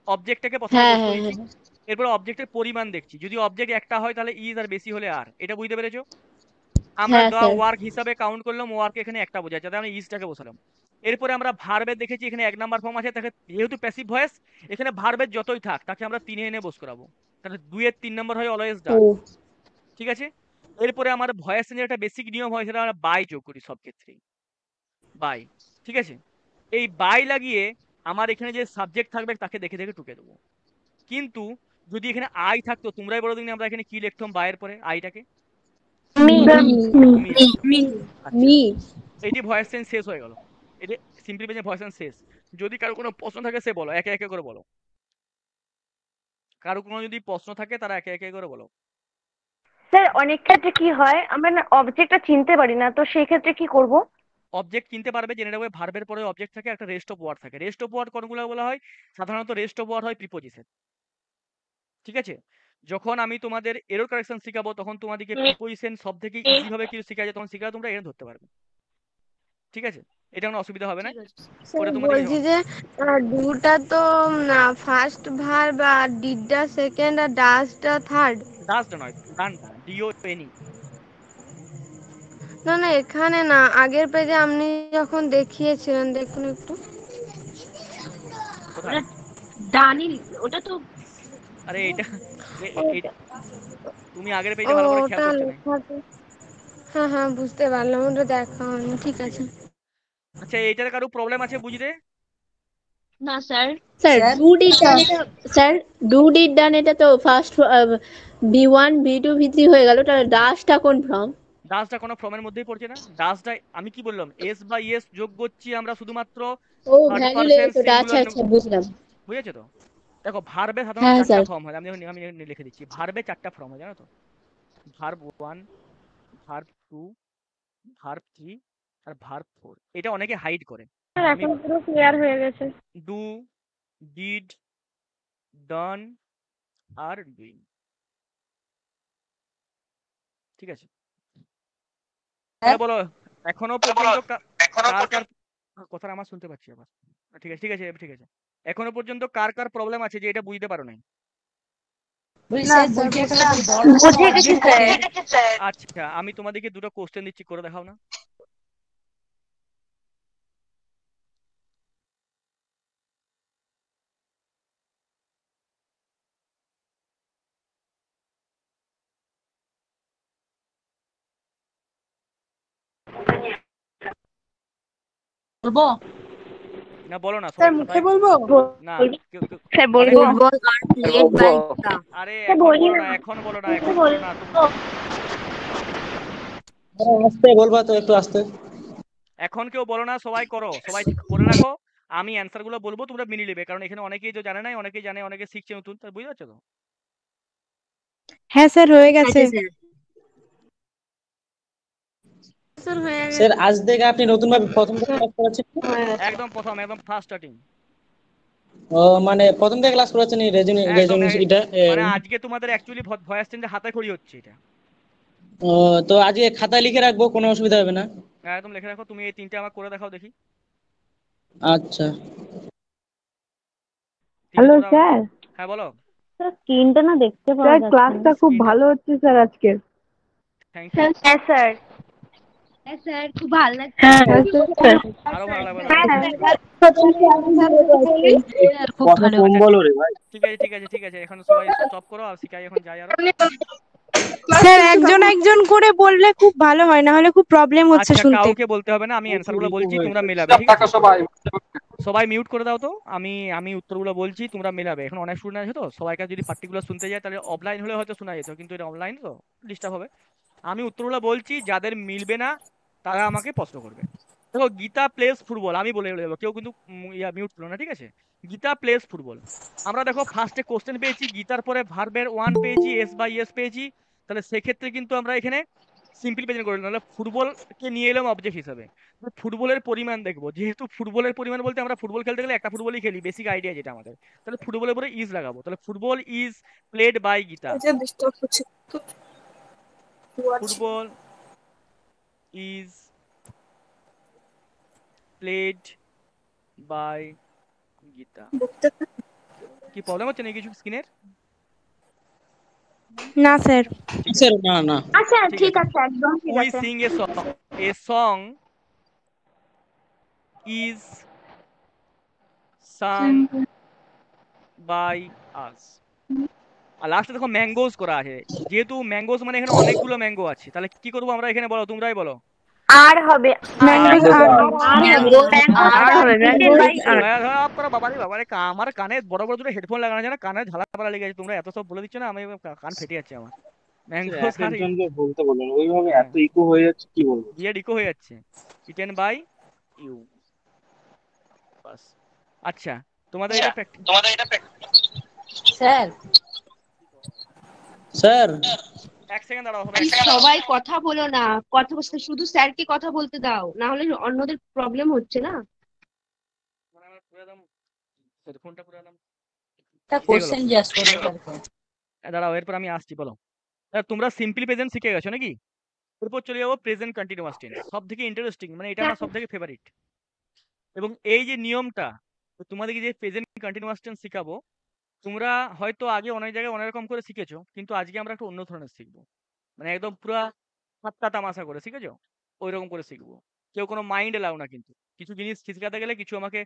Speaker 1: অবজেক্টটাকে প্রথমে
Speaker 8: হ্যাঁ
Speaker 1: বসতে
Speaker 8: হ্যাঁ
Speaker 1: দিচ্ছি।
Speaker 8: হ্যাঁ
Speaker 1: এরপর অবজেক্টের পরিমাণ দেখছি, যদি অবজেক্ট একটা হয় তাহলে ইজ, আর বেশি হলে আর। এটা বুঝতে পেরেছো? আমরা
Speaker 8: হ্যাঁ
Speaker 1: দা
Speaker 8: স্যার
Speaker 1: ওয়ার্ক হিসাবে কাউন্ট করলাম, ওয়ার্ক এখানে একটা বোঝাচ্ছে, তাই আমরা ইজটাকে বসালাম। এরপরে আমরা ভার্বের দেখেছি এখানে 1 নাম্বার ফর্ম আছে, তাকে যেহেতু প্যাসিভ ভয়েস এখানে ভার্বের যতই থাক তাকে আমরা 3-এ এনে বস করাবো, তাহলে 2-এর 3 নম্বর হয় অলওয়েজ
Speaker 8: ও
Speaker 1: ডান। ঠিক আছে। এরপরে আমার ভয়েস চেঞ্জের একটা বেসিক নিয়ম হয়, সেটা আমরা বাই যোগ করি সব ক্ষেত্রেই, বাই। ঠিক আছে। এই বাই লাগিয়ে আমার এখানে যে সাবজেক্ট থাকবে তাকে দেখে দেখে টুকে দেবো। কিন্তু যদি এখানে আই থাকতো, তোমরাই বলো দিন আমরা এখানে কি লিখতাম বাইয়ের পরে আইটাকে?
Speaker 5: মি
Speaker 1: মি লিখতাম। আচ্ছা,
Speaker 8: মি
Speaker 1: এটি ভয়েস চেঞ্জ শেষ হয়ে গেল, এটি সিম্পলি পেজে ভয়েস চেঞ্জ শেষ। যদি কারো কোনো প্রশ্ন থাকে সে বলো, একে একে করে বলো। কারো কোনো যদি প্রশ্ন থাকে তারা একে একে করে বলো।
Speaker 5: স্যার অনেক ক্ষেত্রে কি হয় আমরা না অবজেক্টটা চিনতে পারি না, তো সেই ক্ষেত্রে কি করব?
Speaker 1: অবজেক্ট কিনতে পারবে, জেনে রাখবে ভার্বের পরে অবজেক্ট থাকে, একটা রেস্ট অফ ওয়ার্ড থাকে। রেস্ট অফ ওয়ার্ড কোনগুলো বলা হয়? সাধারণত রেস্ট অফ ওয়ার্ড হয় প্রিপোজিশন। ঠিক আছে। যখন আমি তোমাদের এরর কারেকশন শেখাবো তখন তোমাদেরকে প্রিপোজিশন সব থেকে ইজি ভাবে কিছু শেখা যায়, তখন শেখা তোমরা এর ধরতে পারবে। ঠিক আছে, এটা কোনো অসুবিধা হবে না।
Speaker 3: স্যার
Speaker 1: করে তোমরা দেখে
Speaker 3: বলছি যে ডুটা তো ফার্স্ট ভার্ব আর ডিডটা সেকেন্ড আর ডাসটা থার্ড।
Speaker 1: ডাসটা নয়, ডানটা, ডিও এনি।
Speaker 3: না না এখানে না, আগের পেজে আপনি যখন দেখিয়েছিলেন দেখুন একটু।
Speaker 1: কোথায়?
Speaker 8: ডানি ওটা তো
Speaker 1: আরে এটা এটা তুমি আগের
Speaker 3: ও
Speaker 1: পেজে ভালো করে খেয়াল
Speaker 3: ওটা
Speaker 1: করছো না।
Speaker 3: লেখা তো, হ্যাঁ হ্যাঁ বুঝতে পারলাম, ওটা দেখা হয়নি, ঠিক
Speaker 1: ঠিক
Speaker 3: আছে।
Speaker 1: আছে। আচ্ছা, এইটার কারো প্রবলেম আছে বুঝতে?
Speaker 8: না sir. Sir do did done এটা, স্যার ডু ডিড ডান এটা তো ফার্স্ট V1 V2 V3 হয়ে গেল, তাহলে ডাসটা কোন ফর্ম?
Speaker 1: ডাসটা কোনো ফর্মের মধ্যেই পড়ছে না। ডাসটা আমি কি বললাম, এস বা ইয়েস যোগ করছি আমরা শুধুমাত্র
Speaker 8: ও
Speaker 1: থার্ড পারসন
Speaker 8: ভ্যালুলেস ওটা, আচ্ছা
Speaker 1: সিঙ্গুলার।
Speaker 8: আচ্ছা বুঝলাম।
Speaker 1: বুঝেছো তো? দেখো ভার্বে সাধারণত
Speaker 8: হ্যাঁ
Speaker 1: 4টা
Speaker 8: স্যার।
Speaker 1: ফর্ম হয়, আমি লিখে দিচ্ছি, ভার্বে 4টা ফর্ম হয় জানো তো? ভার্ব 1, ভার্ব 2, ভার্ব 3 আর ভার্ব 4। এটা অনেকে হাইড করে। আমি
Speaker 3: এখন পুরো ক্লিয়ার হয়ে গেছে।
Speaker 1: Do, did, done are doing. ঠিক আছে। তাহলে বলো এখনো পর্যন্ত কার কার কথাটা আমার শুনতে পাচ্ছি আবার। ঠিক আছে ঠিক আছে ঠিক আছে। এখনো পর্যন্ত কার কার প্রবলেম আছে যে এটা বুঝতে পারো নাই?
Speaker 5: বুঝে গেছি স্যার।
Speaker 1: আচ্ছা, আমি তোমাদেরকে দুটো কোশ্চেন দিচ্ছি, করে দেখাও না।
Speaker 9: বলবো
Speaker 1: না বলো না,
Speaker 9: স্যার,
Speaker 1: সবাই
Speaker 9: মুখে
Speaker 1: খাতায়।
Speaker 9: বলবো?
Speaker 1: না
Speaker 5: স্যার
Speaker 1: অনেক
Speaker 5: বলবো।
Speaker 1: আরে
Speaker 5: স্যার,
Speaker 1: এখন
Speaker 5: বলি
Speaker 1: বলো
Speaker 5: না।
Speaker 1: না, এখন বলো না, এখন বলো না
Speaker 2: আস্তে বলবা তো, একটু আস্তে।
Speaker 1: এখন কেউ বলো না, সবাই করো, সবাই করে রাখো। আমি অ্যান্সার গুলো বলবো, তোমরা মিলিয়ে নেবে, কারণ এখানে অনেকেই তো জানে নাই, অনেকেই জানে, অনেকে শিখছে নতুন, তাই বুঝতে পারছো তো?
Speaker 4: হ্যাঁ স্যার হয়ে গেছে।
Speaker 3: স্যার হয়ে গেছে।
Speaker 2: স্যার আজ থেকে আপনি নতুন ভাবে প্রথম থেকে ক্লাস করাচ্ছেন?
Speaker 1: একদম প্রথম, একদম ফার্স্ট স্টার্টিং।
Speaker 2: ও মানে প্রথম থেকে ক্লাস করাচ্ছেন এই
Speaker 1: একদম
Speaker 2: এটা
Speaker 1: মানে আজকে তোমাদের অ্যাকচুয়ালি ভয়েস চেঞ্জে হাতে খড়ি হচ্ছে এটা।
Speaker 2: ও, তো আজকে খাতায় লিখে রাখবো, কোনো অসুবিধা হবে না?
Speaker 1: একদম লিখে রাখো। তুমি এই 3টে আমার করে দেখাও দেখি।
Speaker 2: আচ্ছা।
Speaker 5: Hello sir.
Speaker 1: হ্যাঁ বলো।
Speaker 5: স্যার স্ক্রিনটা না দেখতে পাওয়া যাচ্ছে না।
Speaker 3: ক্লাসটা খুব ভালো হচ্ছে স্যার আজকে।
Speaker 1: Thank you.
Speaker 5: হ্যাঁ স্যার।
Speaker 8: হ্যাঁ স্যার খুব ভালো লাগছে।
Speaker 5: হ্যাঁ
Speaker 1: আরো ভালো লাগবে।
Speaker 8: খুব ভালো।
Speaker 2: বলো রে ভাই।
Speaker 1: ঠিক আছে ঠিক আছে ঠিক আছে, এখন সবাই স্টপ করো আর শিখাই এখন যাই আরো।
Speaker 4: স্যার একজন একজন করে বললে খুব ভালো হয়, না হলে খুব প্রবলেম হচ্ছে
Speaker 1: আচ্ছা,
Speaker 4: শুনতে।
Speaker 1: কাউকে বলতে হবে না, আমি অ্যান্সারগুলো বলছি, তোমরা মেলাবে, ঠিক আছে? সবাই মিউট করে দাও তো, আমি আমি উত্তরগুলো বলছি, তোমরা মেলাবে। এখন অনেক স্টুডেন্ট আছে তো, সবাইকে যদি পার্টিকুলার শুনতে যায় তাহলে অফলাইন হলে হয়তো শোনা যেত, কিন্তু এটা অনলাইন তো ডিস্টার্ব হবে। আমি উত্তরগুলো বলছি, যাদের মিলবে না তারা আমাকে প্রশ্ন করবে। দেখো, গীতা প্লেস ফুটবল, আমি বলে দেবো, কেউ কিন্তু মিউট করো না, ঠিক আছে? Gita plays football. আমরা দেখো ফার্স্টে কোশ্চেন পেয়েছি, গীতার পরে ভার্বের ওয়ান পেয়েছি, এস বাই এস পেয়েছি। তাহলে সেক্ষেত্রে কিন্তু আমরা এখানে সিম্পল প্রেজেন্ট করে, নাহলে ফুটবলকে নিয়ে এলাম অবজেক্ট হিসাবে। ফুটবলের পরিমাণ দেখবো, যেহেতু ফুটবলের পরিমাণ বলতে আমরা ফুটবল খেলতে গেলে একটা ফুটবলই খেলি, বেসিক আইডিয়া যেটা আমাদের। তাহলে ফুটবলের পরে ইজ লাগাবো, তাহলে football is played by Gita. Football is played by Gita. কি প্রবলেম হচ্ছে নাকি কিছু স্ক্রিনের?
Speaker 4: না স্যার।
Speaker 2: স্যার না না।
Speaker 5: আচ্ছা
Speaker 1: ঠিক
Speaker 5: ঠিক
Speaker 1: আছে।
Speaker 5: আছে, একদম ঠিক
Speaker 1: উই
Speaker 5: আছে।
Speaker 1: Sing a song is sung by us. আর লাস্টে দেখো ম্যাঙ্গোজ করা আছে, যেহেতু ম্যাঙ্গোজ মানে এখানে অনেকগুলো ম্যাঙ্গো আছে, তাহলে কি করবো আমরা এখানে, বলো, তোমরাই বলো।
Speaker 5: আর হবে,
Speaker 4: ম্যাঙ্গোজ আর
Speaker 1: বাবারে বাবারে, আমার কানে বড় বড় দুটো হেডফোন লাগানো আছে না, কানে ঝালাপালা লেগে আছে, তোমরা এত সব বলে দিচ্ছ না, আমি কান ফেটে যাচ্ছে আমার। ম্যাঙ্গো সারি
Speaker 7: বলতে বলেন ওইভাবে এত ইকো হয়ে যাচ্ছে, কি বলবো।
Speaker 1: বিয়ার্ড ইকো হয়ে যাচ্ছে। ইটেন বাই ইউ, বাস। আচ্ছা, তোমাদের এটা
Speaker 9: স্যার
Speaker 2: স্যার
Speaker 1: এক সেকেন্ড দাঁড়াও, হবে।
Speaker 8: সবাই কথা বলো না, কথা বলতে শুধু স্যারকে কথা বলতে দাও, না হলে অন্যদের প্রবলেম হচ্ছে না।
Speaker 1: হেডফোনটা পুরো একদম
Speaker 9: একটা কোশ্চেন জিজ্ঞাসা করবো।
Speaker 1: দাঁড়াও, এরপর আমি আসছি, বলো। তোমরা সিম্পল প্রেজেন্ট শিখে গেছো নাকি? এরপর চলে যাবো প্রেজেন্ট কন্টিনিউয়াস টেন্স, সব থেকে ইন্টারেস্টিং, মানে এটা আমার সব থেকে ফেভারিট। এবং এই যে নিয়মটা, তোমাদেরকে যে প্রেজেন্ট কন্টিনিউয়াস টেন্স শিখাবো, তোমরা হয়তো আগে অনেক জায়গায় অনেক রকম করে শিখেছো, কিন্তু আজকে আমরা একটু অন্য ধরনের শিখবো, মানে একদম পুরা ঠাট্টা তামাশা করে, শিখেছো? ওই রকম করে শিখবো। কেউ কোনো মাইন্ড এলাও না, কিন্তু কিছু জিনিস শেখাতে গেলে কিছু আমাকে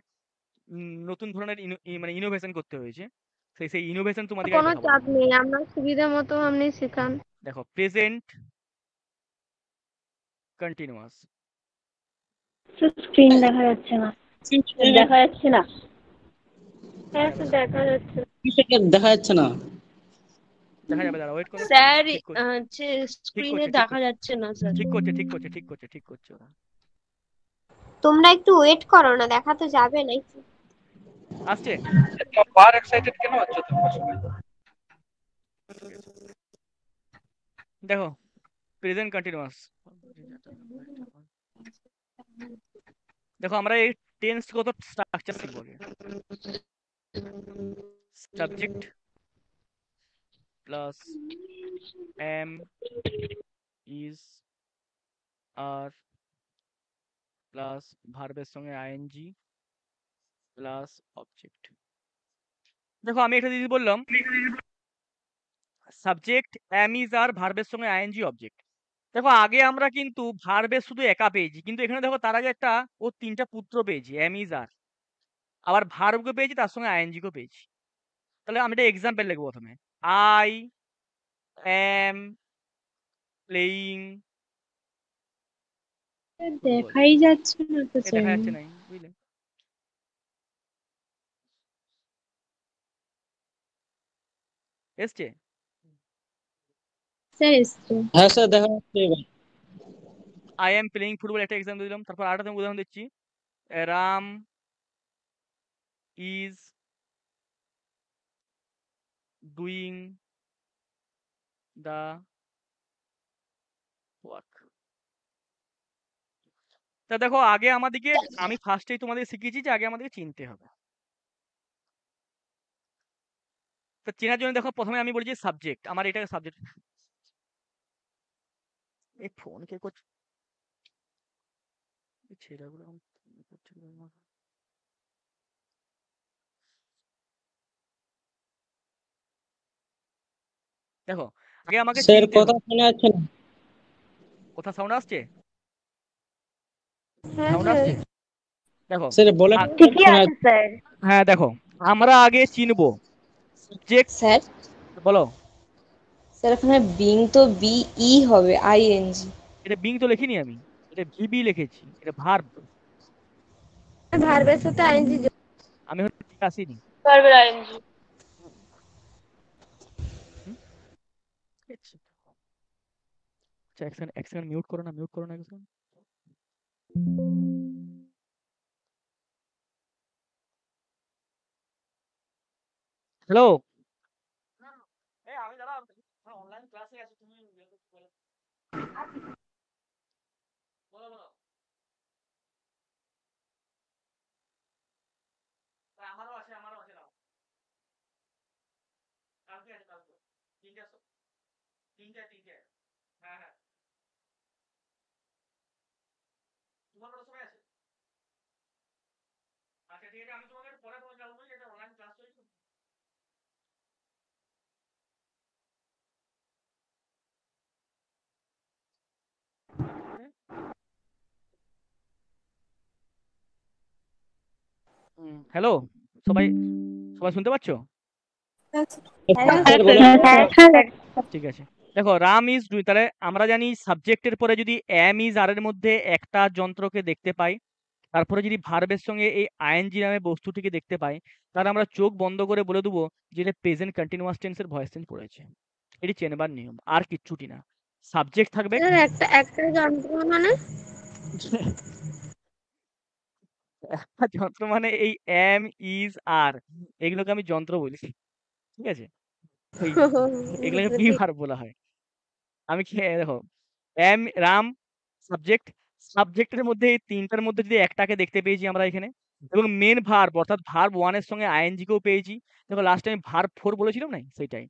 Speaker 1: নতুন ধরনের মানে ইনোভেশন করতে হয়েছে, সেই ইনোভেশন তোমাদেরকে
Speaker 3: কোনো
Speaker 1: দেখাবো।
Speaker 3: চাপ নেই, আপনার সুবিধা মতো আপনি শেখান।
Speaker 1: দেখো, প্রেজেন্ট কন্টিনিউয়াস।
Speaker 5: স্ক্রিন দেখা যাচ্ছে না।
Speaker 8: দেখা যাচ্ছে না।
Speaker 3: হ্যাঁ স্যার, দেখা যাচ্ছে।
Speaker 2: দেখা যাচ্ছে না।
Speaker 1: দেখা যাবে, দাঁড়া, ওয়েট করো।
Speaker 8: স্যার
Speaker 1: ঠিক করছে,
Speaker 8: হচ্ছে
Speaker 1: ঠিক
Speaker 8: স্ক্রিনে
Speaker 1: করছে, ঠিক
Speaker 8: দেখা
Speaker 1: করছে,
Speaker 8: যাচ্ছে না স্যার।
Speaker 1: ঠিক করছে, ঠিক করছে, ঠিক করছে, ঠিক করছে ওরা।
Speaker 6: তোমরা একটু ওয়েট করো না, দেখা তো যাবে নাকি।
Speaker 1: আসছে।
Speaker 7: বার এক্সাইটেড কেন হচ্ছ তোমরা সবাই?
Speaker 1: দেখো, প্রেজেন্ট কন্টিনিউয়াস। দেখো, আমরা এই টেন্স কত স্ট্রাকচার শিখবো। Subject plus am is are plus ভার্বের সঙ্গে আইএনজি প্লাস অবজেক্ট। দেখো, আমি একটা জিনিস বললাম, সাবজেক্ট এম ইজ আর ভার্বের সঙ্গে আইএনজি অবজেক্ট। দেখো, আগে আমরা কিন্তু ভার্বের শুধু একা পেয়েছি, কিন্তু এখানে দেখো তার আগে একটা ও তিনটা পুত্র পেয়েছি, এম ইজ আর, আবার ভার্বকে পেয়েছি, তার সঙ্গে আইএনজিকেও পেয়েছি। তাহলে আমি একটা এক্সাম্পল লিখবো প্রথমে, আই এম প্লেইং।
Speaker 8: দেখাই যাচ্ছে না তো
Speaker 1: দেখা যাচ্ছে নাই, বুঝলে? এসছে?
Speaker 8: স্যার এসছে।
Speaker 2: হ্যাঁ স্যার দেখা যাচ্ছে এবার।
Speaker 1: আই এম প্লেইং ফুটবল একটা এক্সাম্পল দিলাম। তারপর আরেকটা উদাহরণ দিচ্ছি, Ram is doing the work. তা দেখো, আগে আমাদেরকে, আমি ফার্স্টেই তোমাদের শিখিয়েছি যে আগে আমাদেরকে চিনতে হবে। তো চেনার জন্য দেখো, প্রথমে আমি বলেছি সাবজেক্ট, আমার এটা সাবজেক্ট। এই ফোন কে করছে, ছেলেগুলো দেখো, আগে আমাকে
Speaker 2: স্যার
Speaker 1: চিনতে
Speaker 2: কথা
Speaker 1: হবে।
Speaker 2: শোনা যাচ্ছে না।
Speaker 1: কোথা সাউন্ড আসছে?
Speaker 3: হ্যাঁ
Speaker 1: সাউন্ড
Speaker 3: স্যার।
Speaker 1: আসছে? দেখো,
Speaker 2: স্যার বলেন।
Speaker 5: ঠিকই আছে স্যার।
Speaker 1: হ্যাঁ দেখো, আমরা আগে চিনবো সাবজেক্ট।
Speaker 9: স্যার
Speaker 1: বলো।
Speaker 2: স্যার এখানে বিং তো BE হবে ING।
Speaker 1: এটা বিং তো লিখিনি আমি, এটা ভিবি লিখেছি, এটা ভার্ব।
Speaker 3: ভার্বের সাথে আইএনজি
Speaker 1: আমি হয়তো ঠিক আসিনি।
Speaker 5: ভার্বের আইএনজি।
Speaker 1: হুম? আচ্ছা এক সেকেন্ড, এক সেকেন্ড মিউট করো না, মিউট করো না এক সেকেন্ড। হ্যালো, আমি দাঁড়া অনলাইন ক্লাসে আছি, তুমি বলো বলো। আমারও আছে, আমারও আছে, দাও কালকে আছে, কালকে তিনটা, তিনটা। হ্যাঁ হ্যাঁ, তোমার কত সময় আছে? আচ্ছা ঠিক আছে, আমি তোমাকে পরে ফোন করবো, এটা অনলাইন ক্লাস চলছে। হ্যালো, সবাই সবাই শুনতে পাচ্ছো?
Speaker 2: স্যার বলুন।
Speaker 1: ঠিক আছে, দেখো রাম ইজ ডুইং, তাহলে আমরা জানি সাবজেক্টের পরে যদি এম ইজ আর এর মধ্যে একটা যন্ত্রকে দেখতে পাই, তারপরে যদি ভার্বের সঙ্গে এই আইএনজি নামে বস্তুটিকে দেখতে পাই, তাহলে আমরা চোখ বন্ধ করে বলে দেবো যে এটা প্রেজেন্ট কন্টিনিউয়াস টেন্সের ভয়েস চেঞ্জ পড়েছে। এটি চেনবার নিয়ম, আর কিচ্ছুটি না। সাবজেক্ট থাকবে
Speaker 3: একটা একটা যন্ত্র মানে
Speaker 1: একটা যন্ত্র মানে এই এম ইজ আর, এগুলোকে আমি যন্ত্র বলি, ঠিক আছে? ওই এগুলোকে
Speaker 3: বুঝলে
Speaker 1: বি
Speaker 3: ঠিক।
Speaker 1: ভার্ব বলা হয়। আমি দেখো এম রাম সাবজেক্ট, সাবজেক্টের মধ্যে এই তিনটার মধ্যে যদি একটাকে দেখতে পেয়েছি আমরা এখানে, এবং মেন ভার্ব অর্থাৎ ভার্ব ওয়ান এর সঙ্গে আইএনজি কেও পেয়েছি। দেখো লাস্ট টাইম ভার্ব ফোর বলেছিলাম না, সেইটাই।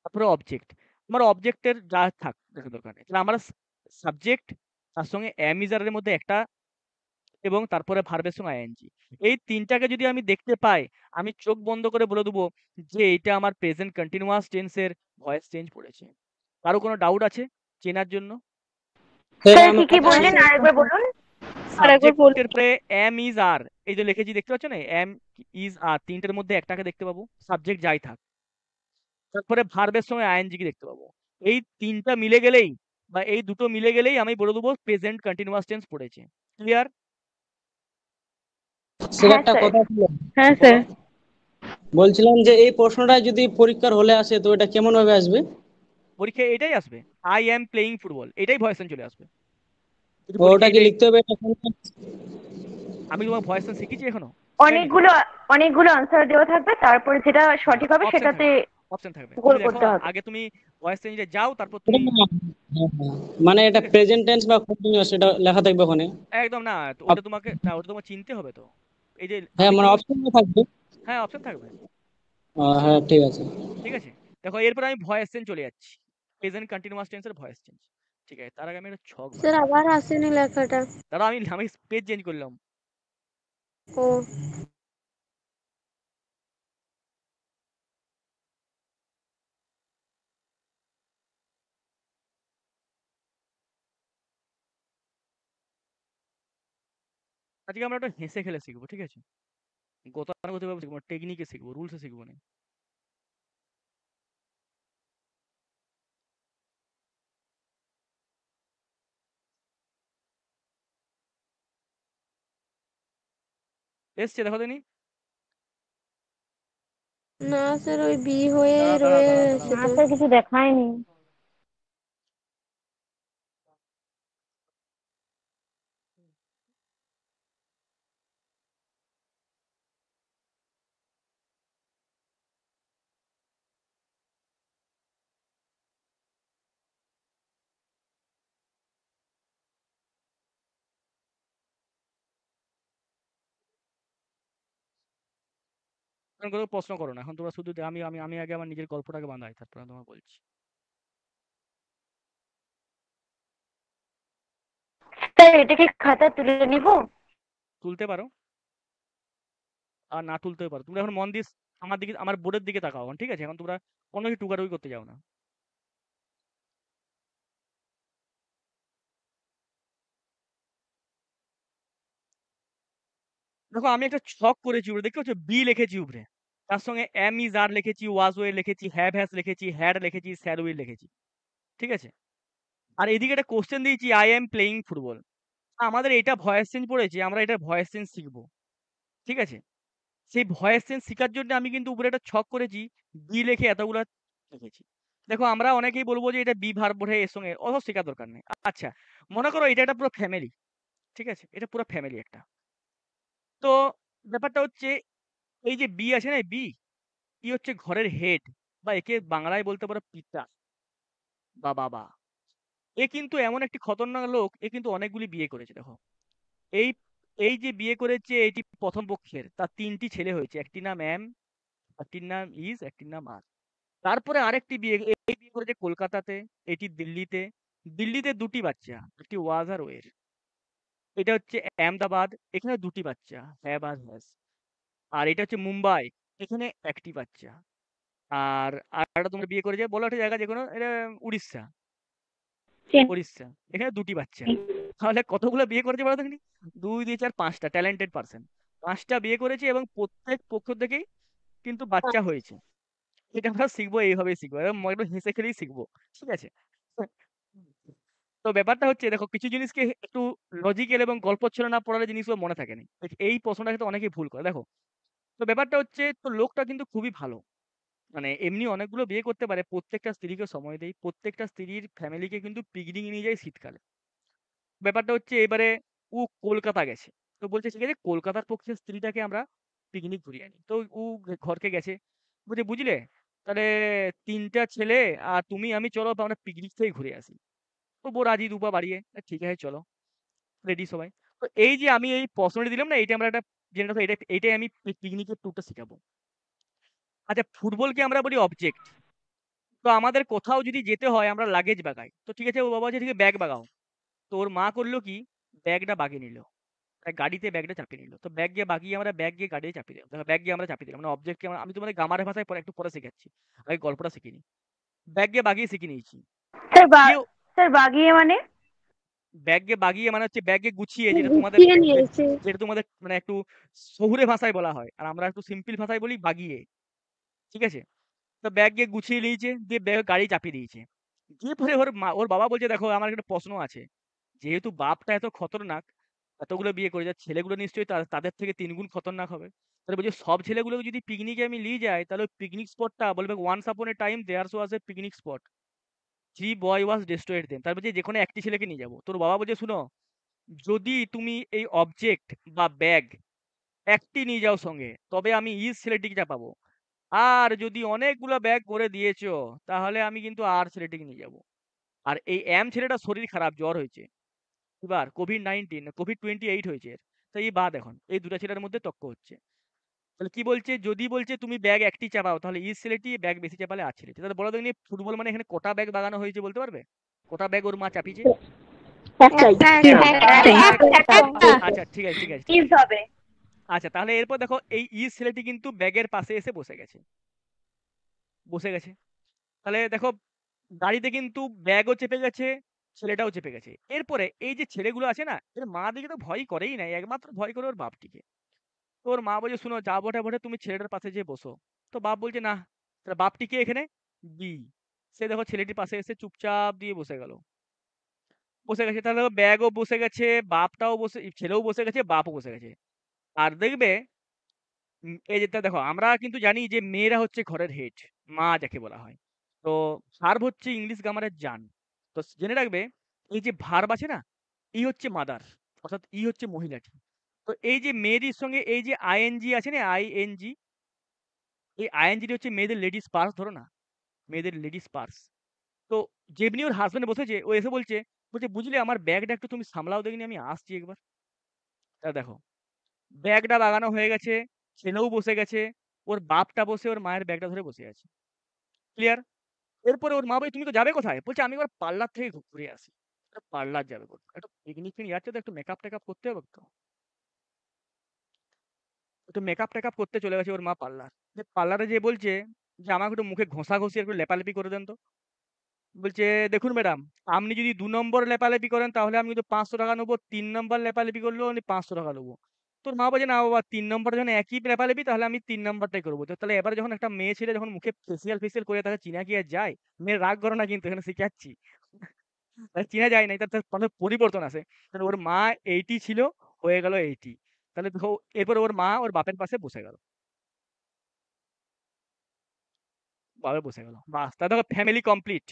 Speaker 1: তারপরে অবজেক্ট, আমার অবজেক্টের যা থাক দেখো দরকার নেই, তাহলে আমরা সাবজেক্ট তার সঙ্গে এম ইজ আর এর মধ্যে একটা, এবং তারপরে ভার্বের সঙ্গে আইএনজি, এই তিনটাকে যদি আমি দেখতে পাই, আমি চোখ বন্ধ করে বলে দেবো যে এটা আমার প্রেজেন্ট কন্টিনিউয়াস টেন্সের ভয়েস চেঞ্জ পড়েছে। কারো কোনো ডাউট আছে চেনার জন্য?
Speaker 5: স্যার কি কি বললেন আরেকবার বলুন।
Speaker 1: সাবজেক্টের পরে এম ইজ আর, এই যে লিখেছি দেখতে পাচ্ছ না, এম ইজ আর, তিনটের মধ্যে একটাকে দেখতে পাবো, সাবজেক্ট যাই থাক। তারপরে ভার্বের সঙ্গে আইএনজি কে দেখতে পাবো। এই তিনটা মিলে গেলেই বা এই দুটো মিলে গেলেই আমি বলে দেবো প্রেজেন্ট কন্টিনিউয়াস টেন্স পড়েছে। ক্লিয়ার?
Speaker 2: স্যার একটা কথা ছিল,
Speaker 5: হ্যাঁ স্যার।
Speaker 2: বলছিলাম যে এই প্রশ্নটা যদি পরীক্ষার হলে আসে তো এটা কেমন ভাবে আসবে?
Speaker 1: পরীক্ষায় এটাই আসবে, আই এম প্লেইং ফুটবল, এটাই ভয়েস চলে আসবে। যদি
Speaker 2: ওটা
Speaker 1: পরীক্ষায়
Speaker 2: কি
Speaker 1: এটাই,
Speaker 2: লিখতে হবে এটা?
Speaker 1: আমি তোমার ভয়েস শিখেছি এখনো?
Speaker 5: অনেকগুলো অনেকগুলো আনসার দেওয়া থাকবে, তারপরে যেটা সঠিক হবে
Speaker 1: অপশন
Speaker 5: সেটাতে
Speaker 1: থাকবে, অপশন থাকবে,
Speaker 5: গোল
Speaker 1: তুমি দেখো
Speaker 5: করতে হবে।
Speaker 1: আগে তুমি ভয়েস চেঞ্জে যাও, তারপর
Speaker 2: এটা
Speaker 1: তুমি,
Speaker 2: না, হ্যাঁ, হ্যাঁ। মানে এটা
Speaker 1: ঠিক আছে?
Speaker 2: প্রেজেন্ট টেন্স বা কন্টিনিউয়াস এটা লেখা থাকবে ওখানে?
Speaker 1: একদম না, তো ওটা তোমাকে না, ওটা তোমার চিনতে হবে তো। এই যে
Speaker 2: হ্যাঁ
Speaker 1: আমি
Speaker 2: মানে
Speaker 1: তুমি,
Speaker 2: অপশন থাকবে।
Speaker 1: হ্যাঁ অপশন থাকবে,
Speaker 2: হ্যাঁ ঠিক আছে।
Speaker 1: ঠিক আছে? দেখো এরপর আমি ভয়েস চেঞ্জ চলে যাচ্ছি, প্রেজেন্ট কন্টিনিউয়াস টেন্সের ভয়েস চেঞ্জ। ঠিক আছে, তার আগে আমি একটা ছক
Speaker 3: স্যার
Speaker 1: বানাই।
Speaker 3: আবার আসেনি লেখাটা।
Speaker 1: দাঁড়াও, আমি আমি পেজ চেঞ্জ করলাম।
Speaker 3: ও
Speaker 1: আজকে আমরা একটা হেসে খেলে শিখবো, ঠিক আছে? গতানুগতিক ভাবে শিখবো, টেকনিকে শিখবো, রুলসে শিখবো না। এসছে দেখো দিনি।
Speaker 3: না স্যার, ওই বি হয়ে
Speaker 1: দাঁড়াও দাঁড়াও দাঁড়াও
Speaker 3: রয়েছে
Speaker 1: দাঁড়াও,
Speaker 5: না
Speaker 3: তো।
Speaker 5: স্যার কিছু দেখায়নি।
Speaker 1: এখন কোনো প্রশ্ন করো না, এখন তোমরা শুধু আমি আমি আমি আগে আমার নিজের গল্পটাকে বাঁধাই, তারপর আমি তোমাকে বলছি।
Speaker 5: স্যার এটা কি খাতা তুলে নিব?
Speaker 1: তুলতে পারো আর না তুলতেও পারো, তোমরা এখন মন দিয়ে আমার দিকে, আমার বোর্ডের দিকে তাকাও এখন, ঠিক আছে? এখন তোমরা কোনো কিছু টুকাটুকি করতে যাও না। দেখো আমি একটা ছক করেছি উপরে, দেখতে পাচ্ছ বি লিখেছি উপরে, তার সঙ্গে এম ইজ আর লিখেছি, ওয়াজ ওয়ে লিখেছি, হ্যাভ হ্যাজ লিখেছি, হ্যাড লিখেছি, স্যার উইল লিখেছি। ঠিক আছে? আর এদিকে একটা কোশ্চেন দিয়েছি, আই এম প্লেইং ফুটবল। আমাদের এটা ভয়েস চেঞ্জ পড়েছে, আমরা এটা ভয়েস চেঞ্জ শিখবো। ঠিক আছে? সেই ভয়েস চেঞ্জ শেখার জন্য আমি কিন্তু উপরে একটা ছক করেছি, বি লিখে এতগুলা লিখেছি। দেখো আমরা অনেকেই বলবো যে এটা বি ভার্ব বোধ এর সঙ্গে, অত শেখার দরকার নেই। আচ্ছা, মনে করো এটা একটা পুরো ফ্যামিলি। ঠিক আছে? এটা পুরো ফ্যামিলি একটা। তো ব্যাপারটা হচ্ছে এই যে বি আছে না, বি ই হচ্ছে ঘরের হেড, বা একে বাংলায় বলতে পারো পিতা বা বাবা। এ কিন্তু এমন একটি খতরনাক লোক, এ কিন্তু অনেকগুলি বিয়ে করেছে। দেখো এই এই যে বিয়ে করেছে এটি প্রথম পক্ষের, তার ৩টি ছেলে হয়েছে, একটির নাম এম, একটির নাম ইজ, একটির নাম আর। তারপরে আরেকটি বিয়ে, এই বিয়ে করেছে কলকাতাতে, এটি দিল্লিতে। দিল্লিতে ২টি বাচ্চা, একটি ওয়াজ আর ওয়ের। এটা হচ্ছে আহমেদাবাদ, এখানে ২টি বাচ্চা, হ্যাভ আর হ্যাজ। আর এটা হচ্ছে মুম্বাই, এখানে একটি বাচ্চা। আর আরেকটা তোমরা বিয়ে করেছে, বলো একটা জায়গা যে কোনো, এটা উড়িষ্যা, উড়িষ্যা, এখানে ২টি বাচ্চা। তাহলে কতগুলো বিয়ে করেছে বলো দেখি? ২, ২, ৪, ৫টা। ট্যালেন্টেড পার্সন ৫টা বিয়ে করেছে, এবং প্রত্যেক পক্ষ থেকেই কিন্তু বাচ্চা হয়েছে। এটা আমরা শিখবো, এইভাবেই শিখবো, এবং একটু হেসে খেলেই শিখবো। ঠিক আছে? তো ব্যাপারটা হচ্ছে, দেখো কিছু জিনিসকে একটু লজিক্যাল এবং গল্পচ্ছলে না পড়ালে জিনিসগুলো মনে থাকে না। এই প্রশ্নটা কিন্তু অনেকেই ভুল করে। দেখো, তো ব্যাপারটা হচ্ছে, তো লোকটা কিন্তু খুবই ভালো, মানে এমনি অনেকগুলো বিয়ে করতে পারে, প্রত্যেকটা স্ত্রীকে সময় দেয়, প্রত্যেকটা স্ত্রীর ফ্যামিলিকে কিন্তু পিকনিক নিয়ে যায় শীতকালে। ব্যাপারটা হচ্ছে এবারে ও কলকাতা গেছে, তো বলছে ঠিক আছে কলকাতার পক্ষে স্ত্রীটাকে আমরা পিকনিক ঘুরিয়ে আনি। তো ও ঘরকে গেছে, বলছে বুঝলে, তাহলে ৩টা ছেলে আর তুমি আমি, চলো আমরা পিকনিক থেকে ঘুরে আসি। তো বউ রাজি, দুপা বাড়িয়ে, ঠিক আছে চলো, রেডি সবাই। তো এই যে আমি এই প্রশ্নটা দিলাম না, এইটা আমরা একটা জেনে রাখো, এইটাই আমি পিকনিকের ট্যুরটা শেখাবো। আচ্ছা, ফুটবলকে আমরা বলি অবজেক্ট। তো আমাদের কোথাও যদি যেতে হয় আমরা লাগেজ বাগাই, তো ঠিক আছে ও বাবা বলছে ঠিক আছে ব্যাগ বাগাও। তো ওর মা করলো কি, ব্যাগটা বাগিয়ে নিল, গাড়িতে ব্যাগটা চাপিয়ে নিল। তো ব্যাগ গিয়ে বাগিয়ে আমরা ব্যাগ গিয়ে গাড়িতে চাপিয়ে দিলাম, দেখো ব্যাগ গিয়ে আমরা চাপিয়ে দিলাম, মানে অবজেক্টকে আমি তোমাদের গামারের ভাষায় পরে একটু পরে শেখাচ্ছি, আগে গল্পটা শিখিনি। ব্যাগ গিয়ে বাগিয়ে শিখে নিয়েছি।
Speaker 5: স্যার
Speaker 1: কেউ
Speaker 5: স্যার বাগিয়ে মানে?
Speaker 1: ব্যাগ গিয়ে বাগিয়ে মানে হচ্ছে ব্যাগ গিয়ে গুছিয়ে, যেটা তোমাদের
Speaker 8: গুছিয়ে নিয়েছে।
Speaker 1: যেটা তোমাদের মানে একটু শহুরে ভাষায় বলা হয়, আর আমরা একটু সিম্পল ভাষায় বলি বাগিয়ে। ঠিক আছে? তো ব্যাগ গিয়ে গুছিয়ে নিয়েছে, দিয়ে ব্যাগ গাড়ি চাপিয়ে দিয়েছে। দিয়ে পরে ওর বাবা বলছে দেখো আমার একটা প্রশ্ন আছে, যেহেতু বাপটা এত খতরনাক, এতগুলো বিয়ে করে, যার ছেলেগুলো নিশ্চয়ই তাদের থেকে ৩ গুণ খতরনাক হবে। তাহলে বলছে সব ছেলেগুলোকে যদি পিকনিকে আমি নিয়ে যাই, তাহলে পিকনিক স্পটটা বলবে once upon a time there was a picnic spot, 3 boy was destroyed them. তার বলছে যেখানে একটি ছেলেকে নিয়ে যাবো। তোর বাবা বলছে শুনো, যদি তুমি এই অবজেক্ট বা ব্যাগ একটি নিয়ে যাও সঙ্গে, তবে আমি ইজ ছেলেটিকে চাপাবো। আর যদি অনেকগুলো ব্যাগ করে দিয়েছো, তাহলে আমি কিন্তু আর ছেলেটিকে নিয়ে যাব। আর এই এম ছেলেটা শরীর খারাপ, জ্বর হয়েছে, এবার কোভিড-19 হয়েছে এর। তো এই বাদ, এখন এই দুটা ছেলের মধ্যে তক্ক হচ্ছে। তাহলে কি বলছে, যদি বলছে তুমি ব্যাগ একটি চাপাও, তাহলে ইজ ছেলেটি, ব্যাগ বেশি চাপালে আর ছেলেটি। তাহলে বলো দেখি ফুটবল মানে এখানে কটা ব্যাগ বাগানো হয়েছে বলতে পারবে? কটা ব্যাগ ওর মা চাপিয়েছে?
Speaker 8: একটাই।
Speaker 1: আচ্ছা ঠিক আছে, ঠিক আছে, ঠিক
Speaker 5: ইজ
Speaker 1: আছে।
Speaker 5: হবে।
Speaker 1: আচ্ছা, তাহলে এরপর দেখো এই ইজ ছেলেটি কিন্তু ব্যাগের পাশে এসে বসে গেছে, বসে গেছে। তাহলে দেখো গাড়িতে কিন্তু ব্যাগও চেপে গেছে, ছেলেটাও চেপে গেছে। এরপরে এই যে ছেলেগুলো আছে না, এর মা দিকে তো ভয় করেই নাই, একমাত্র ভয় করে ওর বাপটিকে। তো ওর মা বলছে শুনো, যা বটে বটে তুমি ছেলেটার পাশে যেয়ে বসো। তো বাপ বলছে না, তাহলে বাপটিকে এখানে বি, সে দেখো ছেলেটির পাশে এসে চুপচাপ দিয়ে বসে গেল, বসে গেছে। তাহলে ব্যাগও বসে গেছে, বাপটাও বসে, ছেলেও বসে গেছে, বাপও বসে গেছে। আর দেখবে এই যেটা দেখো, আমরা কিন্তু জানি যে মেয়েরা হচ্ছে ঘরের হেড, মা যাকে বলা হয়। তো ভার্ব হচ্ছে ইংলিশ গ্রামারের জান। তো জেনে রাখবে, এই যে ভার্ব আছে না, ই হচ্ছে মাদার, অর্থাৎ ই হচ্ছে মহিলাটি। তো এই যে মেয়েদের সঙ্গে এই যে আইএনজি আছে না, আইএনজি, এই আইএনজিটি হচ্ছে মেয়েদের লেডিস পার্স, ধরো না, মেয়েদের লেডিস পার্স। তো যেমনি ওর হাজবেন্ড বসেছে, ও এসে বলছে, বলছে বুঝলে আমার ব্যাগটা একটু তুমি সামলাও দেখিনি, আমি আসছি একবার। তা দেখো ব্যাগটা লাগানো হয়ে গেছে, ছেলেও বসে গেছে, ওর বাপটা বসে ওর মায়ের ব্যাগটা ধরে বসে আছে। ক্লিয়ার? এরপরে ওর মা বলে তুমি তো যাবে কোথায়? বলছে আমি এবার পার্লার থেকে ঘুরে আসি। পার্লার যাবে কোথায়? একটু পিকনিক ফিকনিক যাচ্ছে তো, একটু মেকআপ টেকআপ করতে হবে তো। একটু মেকআপ টেকআপ করতে চলে গেছে ওর মা পার্লার। পার্লারে যেয়ে বলছে যে আমাকে একটু মুখে ঘষাঘষি একটু লেপালেপি করে দেন তো। বলছে দেখুন ম্যাডাম, আপনি যদি ২ নম্বর লেপালেপি করেন তাহলে আমি কিন্তু ৫০০ টাকা নেবো, ৩ নম্বর লেপালেপি করলেও আমি ৫০০ টাকা নেবো। তোর মা বলছে না বাবা 3 নম্বর যখন একই পেপার নিবি তাহলে আমি 3 নম্বরটাই করবো। তো তাহলে এবার যখন একটা মেয়ে ছেলে যখন মুখে ফেসিয়াল ফেসিয়াল করে তাকে চিনা কি আর যায়? মেয়ের রাগ করো না কিন্তু এখানে শিখাচ্ছি। তাহলে চিনা যায় নাই, তার তার মানে পরিবর্তন আছে। তাহলে ওর মা 80 ছিল, হয়ে গেল 80। তাহলে দেখো এরপর ওর মা ওর বাপের পাশে বসে গেল, বাবে বসে গেল, বাস তা দেখো ফ্যামিলি কমপ্লিট।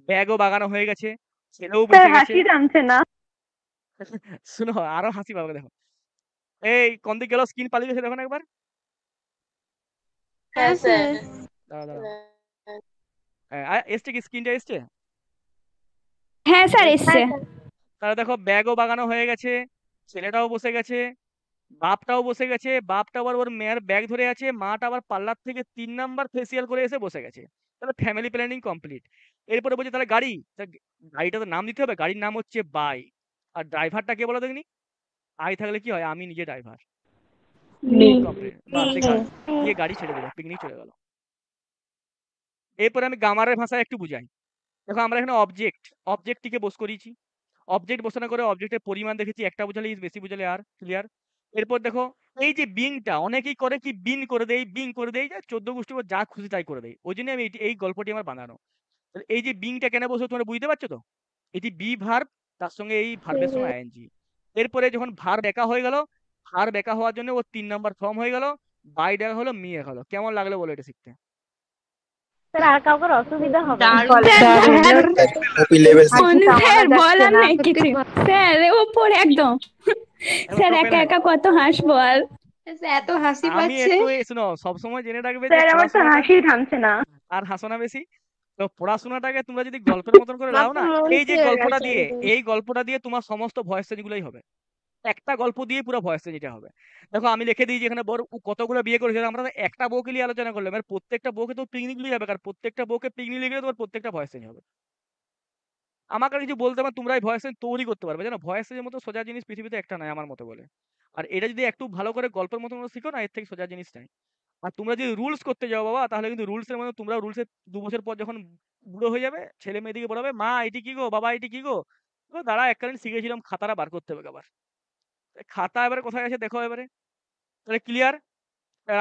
Speaker 1: ব্যাগও বাগানো হয়ে গেছে, ছেলেও
Speaker 5: স্যার
Speaker 1: বসে গেছে।
Speaker 5: হাসি থামছে না।
Speaker 1: শুনো আরো হাসি পাবে দেখো। এই কোন দিক গেল, স্কিন পালিয়ে গেছে দেখো না একবার।
Speaker 3: হ্যাঁ স্যার।
Speaker 1: দাঁড়া দাঁড়া, এসছে কি স্কিনটা এসছে?
Speaker 4: হ্যাঁ স্যার
Speaker 1: এই
Speaker 4: এসছে।
Speaker 1: তাহলে দেখো ব্যাগও বাগানো হয়ে গেছে, ছেলেটাও বসে গেছে, বাপটাও বসে গেছে। বাপটা আবার ওর মেয়ের ব্যাগ ধরে আছে, মাটা আবার পার্লার থেকে 3 নাম্বার ফেসিয়াল করে এসে বসে গেছে। তাহলে ফ্যামিলি প্ল্যানিং কমপ্লিট। এরপরে বলছে তাহলে গাড়ি, গাড়িটা তো নাম দিতে হবে, গাড়ির নাম হচ্ছে বাই। আর ড্রাইভারটা কে বলো দেখিনি? আই থাকলে কি হয়, আমি নিজে ড্রাইভার। কমপ্লিট, বাস দিয়ে গাড়ি ছেড়ে দিল, পিকনিক চলে গেল। এরপরে আমি গামারের ভাষায় একটু বুঝাই। দেখো আমরা এখানে অবজেক্টটিকে বস করিয়েছি, অবজেক্ট বসানো করে অবজেক্টের পরিমাণ দেখেছি, একটা বুঝালে ইজ, বেশি বুঝালে আর, ক্লিয়ার। এরপর দেখো এই যে বিংটা অনেকেই করে কি বিন করে দেয়, বিং করে দেয়, যা 14 গোষ্ঠী ওর যা খুশি তাই করে দেয়। ওই জন্য আমি এই গল্পটি আমার বানানো। তাহলে এই যে বিংটা কেন বসে তোমরা বুঝতে পারছো তো? এটি বি ভার্ব, তার সঙ্গে এই ভার্বের সঙ্গে আইএনজি। এরপরে যখন ভার্ব একা হয়ে গেল, ভার্ব একা হওয়ার জন্য ওর 3 নাম্বার ফর্ম হয়ে গেল, বাই দেখা হলো, মি একা হলো। কেমন লাগলো বলো এটা শিখতে?
Speaker 5: স্যার আর কাউকে অসুবিধা হবে না?
Speaker 4: স্যার বলার নেই কিছু স্যার, ওপর একদম।
Speaker 1: এখন
Speaker 4: স্যার
Speaker 1: টোপে
Speaker 4: একা
Speaker 1: নাই।
Speaker 4: একা কত হাসবো আর।
Speaker 6: এত হাসি
Speaker 1: আমি
Speaker 6: পাচ্ছে।
Speaker 1: একটু শোনো, সবসময় জেনে রাখবে যে
Speaker 5: স্যার আমার তো
Speaker 1: পড়াশোনাটা
Speaker 5: হাসি থামছে না।
Speaker 1: আর হাসো না বেশি। তো পড়াশোনাটাকে তোমরা যদি গল্পের মতন করে নাও
Speaker 3: মাত্র
Speaker 1: না,
Speaker 3: মন
Speaker 1: এই যে
Speaker 3: ছেড়ে
Speaker 1: গল্পটা
Speaker 3: গেছে
Speaker 1: দিয়ে,
Speaker 3: একদম।
Speaker 1: এই গল্পটা দিয়ে তোমার সমস্ত ভয়েস চেঞ্জগুলোই হবে। একটা গল্প দিয়ে পুরো ভয়েস চেঞ্জ এটা হবে। দেখো আমি লিখে দিই যেখানে বড় ও কতগুলো বিয়ে করেছে, আমরা তো একটা বউকে নিয়ে আলোচনা করলাম, এবার প্রত্যেকটা বউকে তো পিকনিক নিয়ে যাবে, কারণ প্রত্যেকটা বউকে পিকনিক নিয়ে গেলে তোমার প্রত্যেকটা ভয়েস চেঞ্জ হবে। আমাকে আর কিছু বলতে পারবে, তোমরা এই ভয়েস চেঞ্জ তৈরি করতে পারবে, জানো ভয়েস চেঞ্জের মতো সোজা জিনিস পৃথিবীতে একটা নাই আমার মতো বলে। আর এটা যদি একটু ভালো করে গল্পের মতো করে শিখো না, এর থেকে সোজা জিনিস নাই। আর তোমরা যদি রুলস করতে যাও বাবা, তাহলে কিন্তু রুলস এর মধ্যে তোমরা রুলসের 2 বছর পর যখন বুড়ো হয়ে যাবে, ছেলে মেয়েদিকে বলাবে মা এটি কি গো, বাবা এটি কি গো। তো দাঁড়া এককালীন শিখেছিলাম, খাতাটা বার করতে হবে আবার। খাতা এবারে কোথায় আছে দেখো এবারে। তাহলে ক্লিয়ার?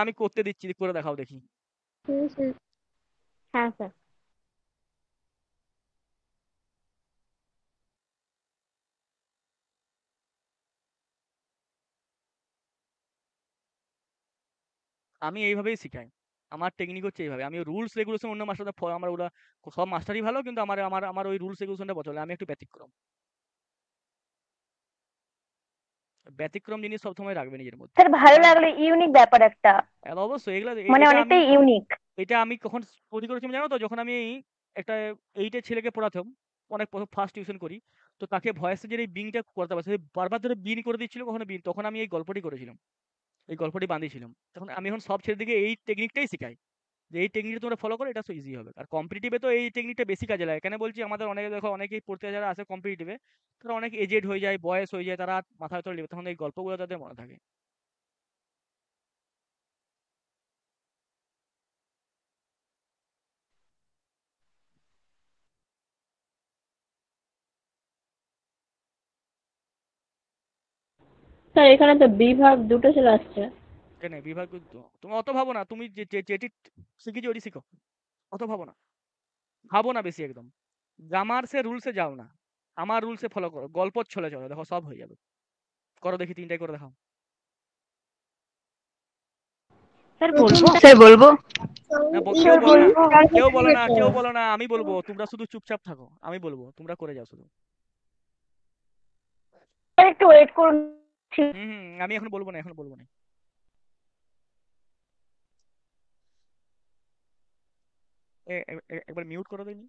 Speaker 1: আমি করতে দিচ্ছি, করে দেখাও দেখি।
Speaker 3: হুম, হুম।
Speaker 5: হ্যাঁ স্যার।
Speaker 1: আমি এইভাবেই শিখাই, আমার টেকনিক হচ্ছে এইভাবে। আমি রুলস রেগুলেশন অন্য মাস্টারদের আমার ওরা সব মাস্টারই ভালো, কিন্তু আমার আমার আমার ওই রুলস রেগুলেশনটা বদলে, আমি একটু ব্যতিক্রম। ব্যতিক্রম জিনিস সবসময় রাখবে নিজের মধ্যে।
Speaker 5: স্যার ভালো
Speaker 1: আমার
Speaker 5: লাগলো, ইউনিক ব্যাপার একটা,
Speaker 1: অবশ্যই এগুলো
Speaker 5: মানে
Speaker 1: এটা আমি,
Speaker 5: অনেকটাই ইউনিক।
Speaker 1: এটা আমি কখন তৈরি করেছিলাম জানো তো? যখন আমি একটা 8 এর ছেলেকে পড়াতাম, অনেক ফার্স্ট টিউশন করি। তো তাকে ভয়েসে যে এই বিনটা করতে পারছে, সে বারবার ধরে বিন করে দিচ্ছিল, কখনো বিন, তখন আমি এই গল্পটি করেছিলাম, এই গল্পটি বাঁধিয়েছিলাম। তখন আমি এখন সব ছেলেদিকে এই টেকনিকটাই শিখাই, যে এই টেকনিকটা তোমরা ফলো করো, এটা তো ইজি হবে। আর কম্পিটিটিভে তো এই টেকনিকটা বেশি কাজে লাগে। কেন বলছি, আমাদের অনেকে দেখো, অনেকেই পড়তে যারা আসে কম্পিটিটিভে, তারা অনেক এজেড হয়ে যায়, বয়স হয়ে যায়, তারা আর মাথায় তোলে, তখন এই গল্পগুলো তাদের মনে থাকে।
Speaker 8: স্যার এখানে তো বি ভার্ব দুটো চলে আসছে।
Speaker 1: কেন বিভাগ তুমি অত ভাবো না, তুমি যেটি শিখেছি ওটি শিখো, অত ভাবো না, ভাবো না বেশি একদম। গ্রামার রুলসে যাও না, আমার রুলসে ফলো করো, গল্প ছলে চলো, দেখো সব হয়ে যাবে। করো দেখি, 3টাই করে দেখাও।
Speaker 5: স্যার বলবো?
Speaker 3: প্রথমটা
Speaker 5: স্যার বলবো?
Speaker 1: না কেউ
Speaker 5: স্যার
Speaker 1: বলো না,
Speaker 5: বলবো?
Speaker 1: কেউ বলো না, কেউ বলো না, আমি বলবো, তোমরা শুধু চুপচাপ থাকো, আমি বলবো, তোমরা করে যাও শুধু।
Speaker 5: স্যার একটু ওয়েট করুন।
Speaker 1: হুম হুম, আমি এখন বলবো না, এখন বলবো না। একবার মিউট করে দিই,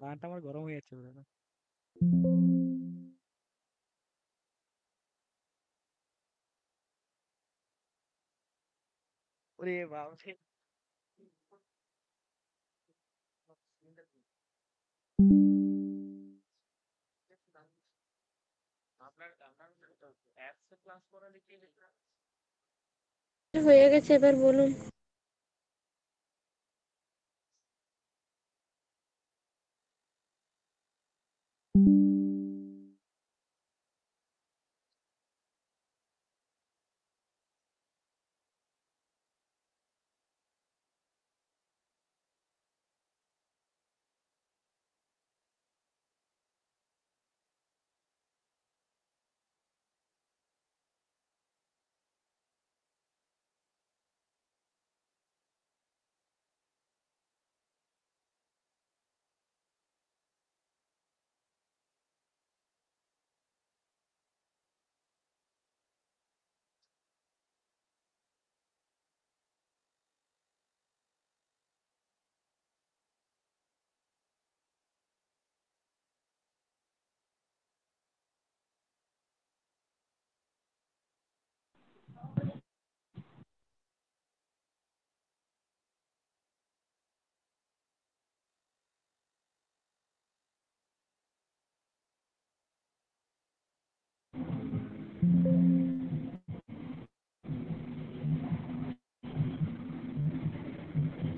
Speaker 1: গানটা আমার গরম হয়ে যাচ্ছে বোধহয়। ওরে বাবা, আপনার আপনার অ্যাপস ক্লাস করা লিখে
Speaker 3: হয়ে গেছে, এবার বলুন।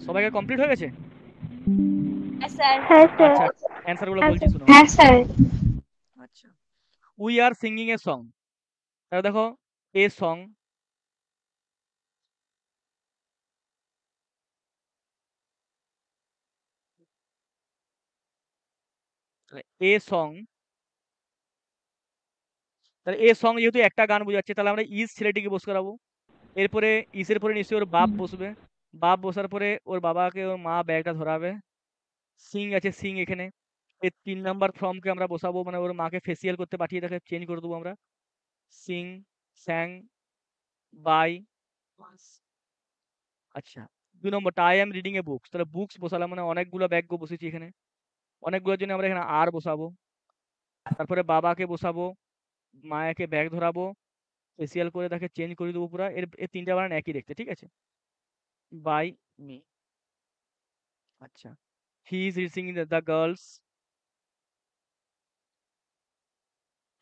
Speaker 1: সবাইকে কমপ্লিট হয়ে গেছে?
Speaker 6: স্যার
Speaker 5: হ্যাঁ স্যার।
Speaker 1: আচ্ছা অ্যান্সার গুলো বলছি শুনো।
Speaker 6: হ্যাঁ স্যার
Speaker 1: আচ্ছা, we are singing a song, তাহলে দেখো এ সং, এ সং, তাহলে এ সং যেহেতু একটা গান বোঝাচ্ছে তাহলে আমরা ইজ ছেলেটিকে বস করাবো। এরপরে ইসের পরে নিশ্চয়ই ওর বাপ বসবে, বাপ বসার পরে ওর বাবাকে ওর মা ব্যাগটা ধরাবে। সিং আছে, সিং এখানে এর 3 নাম্বার ফর্মকে আমরা বসাবো, মানে ওর মাকে ফেসিয়াল করতে পাঠিয়ে তাকে চেঞ্জ করে দেবো আমরা। Sing, sang, by. আচ্ছা 2 নম্বরটা I am reading a books, তাহলে বুকস বসালাম, মানে অনেকগুলো বাক্য বসেছি এখানে, অনেকগুলোর জন্য আমরা এখানে আর বসাবো। তারপরে বাবাকে বসাবো, মায়াকে ব্যাগ ধরাবো, ফেসিয়াল করে তাকে চেঞ্জ করে দেবো পুরা। এর 3টা বানান একই দেখতে, ঠিক আছে? By me. আচ্ছা, he is reaching the girls,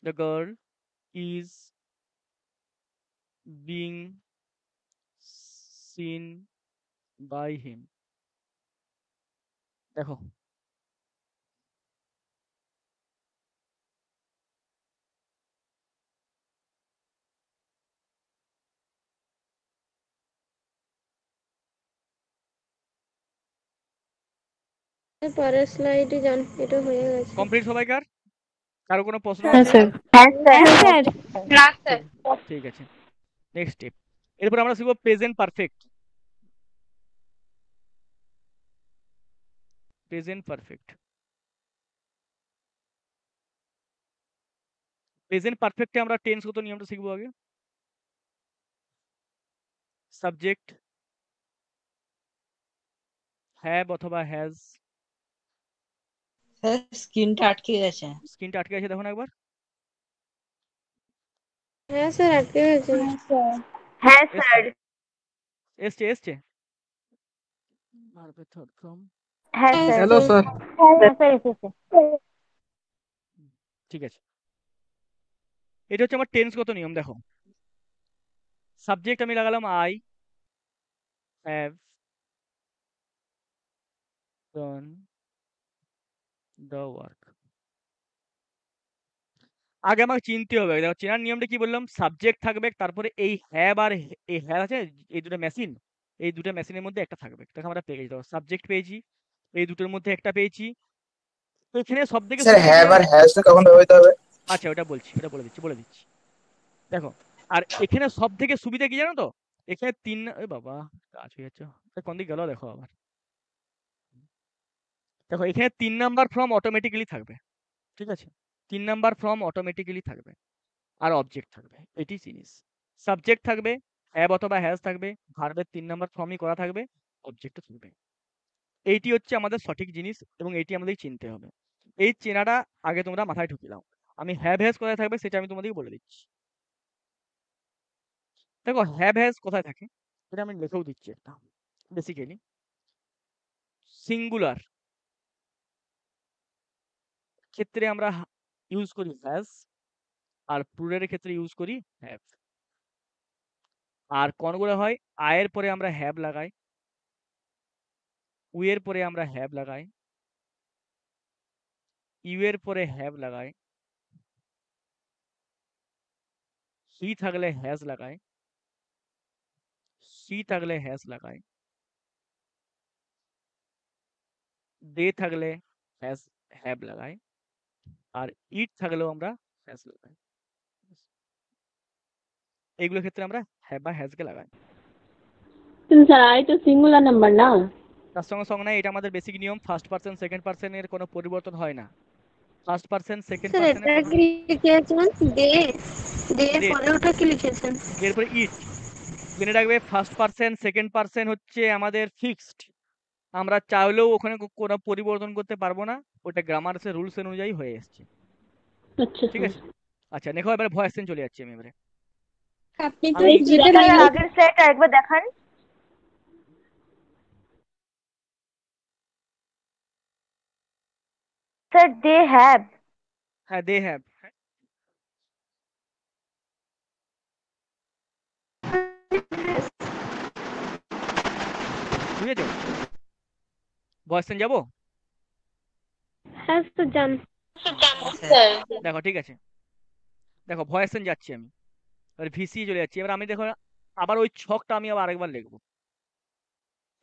Speaker 1: the girl is being seen by him. দেখো
Speaker 3: পরের স্লাইডে যান, এটা হয়ে গেছে।
Speaker 1: কমপ্লিট সবাইকার? কারো কোনো প্রশ্ন
Speaker 4: হ্যাঁ
Speaker 1: আছে?
Speaker 4: স্যার।
Speaker 5: হ্যাঁ স্যার।
Speaker 4: হ্যাঁ স্যার।
Speaker 6: না স্যার
Speaker 1: ঠিক আছে, নেক্সট স্টেপ। এরপর আমরা শিখবো present perfect. Present perfect, present পারফেক্টে আমরা টেন্সগত নিয়মটা শিখবো আগে। সাবজেক্ট হ্যাভ অথবা হ্যাজ।
Speaker 9: স্যার স্ক্রিনটা আটকে গেছে।
Speaker 1: স্ক্রিনটা আটকে আছে, দেখো না একবার।
Speaker 3: হ্যাঁ স্যার আটকে গেছে।
Speaker 5: হ্যাঁ স্যার।
Speaker 1: এসছে এসছে। ভার্বের থার্ড ফর্ম,
Speaker 5: হ্যাঁ স্যার।
Speaker 7: Hello sir.
Speaker 5: হ্যাঁ স্যার এসেছে।
Speaker 1: ঠিক আছে। এটা হচ্ছে আমার টেন্সগত নিয়ম। দেখো সাবজেক্ট আমি লাগালাম I have done the work. আগে আমাকে চিনতে হবে, দেখো চেনার নিয়মটা কি বললাম, সাবজেক্ট থাকবে, তারপরে এই হ্যাভ আর এই হ্যাভ আছে, এই দুটো মেশিন, এই দুটো মেশিনের মধ্যে একটা থাকবে। দেখো আমরা পেয়ে গেছি, দেখো সাবজেক্ট পেয়েছি, এই দুটোর মধ্যে একটা পেয়েছি। তো এখানে সব থেকে
Speaker 10: স্যার হ্যাভ আর হ্যাজটা কখন ব্যবহৃত হবে?
Speaker 1: আচ্ছা ওটা বলছি, ওটা বলে দিচ্ছি। দেখো আর এখানে সব থেকে সুবিধা কি জানো তো, এখানে এ বাবা কাজ হয়ে যাচ্ছে, কোন দিক গেল দেখো আবার। দেখো এখানে 3 নাম্বার ফর্ম অটোমেটিক্যালি থাকবে, ঠিক আছে? 3 নাম্বার ফর্ম অটোমেটিক্যালি থাকবে, আর অবজেক্ট থাকবে, এটি জিনিস। সাবজেক্ট থাকবে, হ্যাভ অথবা হ্যাজ থাকবে, ভার্বের 3 নাম্বার ফর্মই করা থাকবে, অবজেক্টও থাকবে। এইটি হচ্ছে আমাদের সঠিক জিনিস এবং এইটি আমাদের চিনতে হবে। এই চেনাটা আগে তোমরা মাথায় ঢুকিয়ে দাও। আমি হ্যাভ হ্যাজ কোথায় থাকবে সেটা আমি তোমাদেরকে বলে দিচ্ছি। দেখো হ্যাভ হ্যাজ কোথায় থাকে সেটা আমি লিখেও দিচ্ছি একটা। বেসিক্যালি সিঙ্গুলার ক্ষেত্রে আমরা ইউজ করি হ্যাজ, আর প্লুরালের ক্ষেত্রে ইউজ করি হ্যাভ। আর কোনগুলো হয় আয়ের পরে আমরা হ্যাভ লাগাই, উই এর পরে আমরা হ্যাভ লাগাই, ইউ এর পরে হ্যাভ লাগাই, হি থাকলে হ্যাজ লাগাই, সি থাকলে হ্যাজ লাগাই, দে থাকলে হ্যাজ হ্যাভ লাগাই, আর ইট থাকলেও আমরা হ্যাজ লাগাই। এইগুলোর ক্ষেত্রে আমরা হ্যাভ বা হ্যাজকে লাগাই।
Speaker 8: কিন্তু স্যার আই তো সিঙ্গুলার নাম্বার না।
Speaker 1: তার সঙ্গে সঙ্গে না, এটা আমাদের বেসিক নিয়ম। ফার্স্ট পারসন সেকেন্ড পারসনের কোনো পরিবর্তন হয় না। ফার্স্ট পারসন সেকেন্ড
Speaker 3: স্যার
Speaker 1: পারসনের
Speaker 3: এটা কি লিখেছেন? দে দে
Speaker 1: Date।
Speaker 3: পরে ওটা কি লিখেছেন?
Speaker 1: এরপরে ইট। জেনে রাখবে ফার্স্ট পারসন সেকেন্ড পারসন হচ্ছে আমাদের ফিক্সড, আমরা চাইলেও ওখানে কোনো পরিবর্তন করতে পারবো না, ওটা গ্রামার্সের রুলস অনুযায়ী হয়ে এসছে,
Speaker 8: আচ্ছা
Speaker 1: ঠিক আছে? আচ্ছা দেখো এবারে ভয়েস চেঞ্জ চলে যাচ্ছে আমি এবারে।
Speaker 6: আপনি তো
Speaker 1: আমি
Speaker 6: যেতে
Speaker 5: স্যার
Speaker 6: পারেন
Speaker 5: আগের স্লাইডটা একবার দেখান। Sir they have.
Speaker 1: হ্যাঁ দে হ্যাভ, বুঝেছো? ভয়েস চেঞ্জ যাবো?
Speaker 3: হ্যাঁ স্যার যান।
Speaker 1: দেখো ঠিক আছে, দেখো ভয়েস চেঞ্জ যাচ্ছি আমি, এবার ভিসি চলে যাচ্ছি। এবার আমি দেখো আবার ওই ছকটা আমি আবার আরেকবার লিখবো,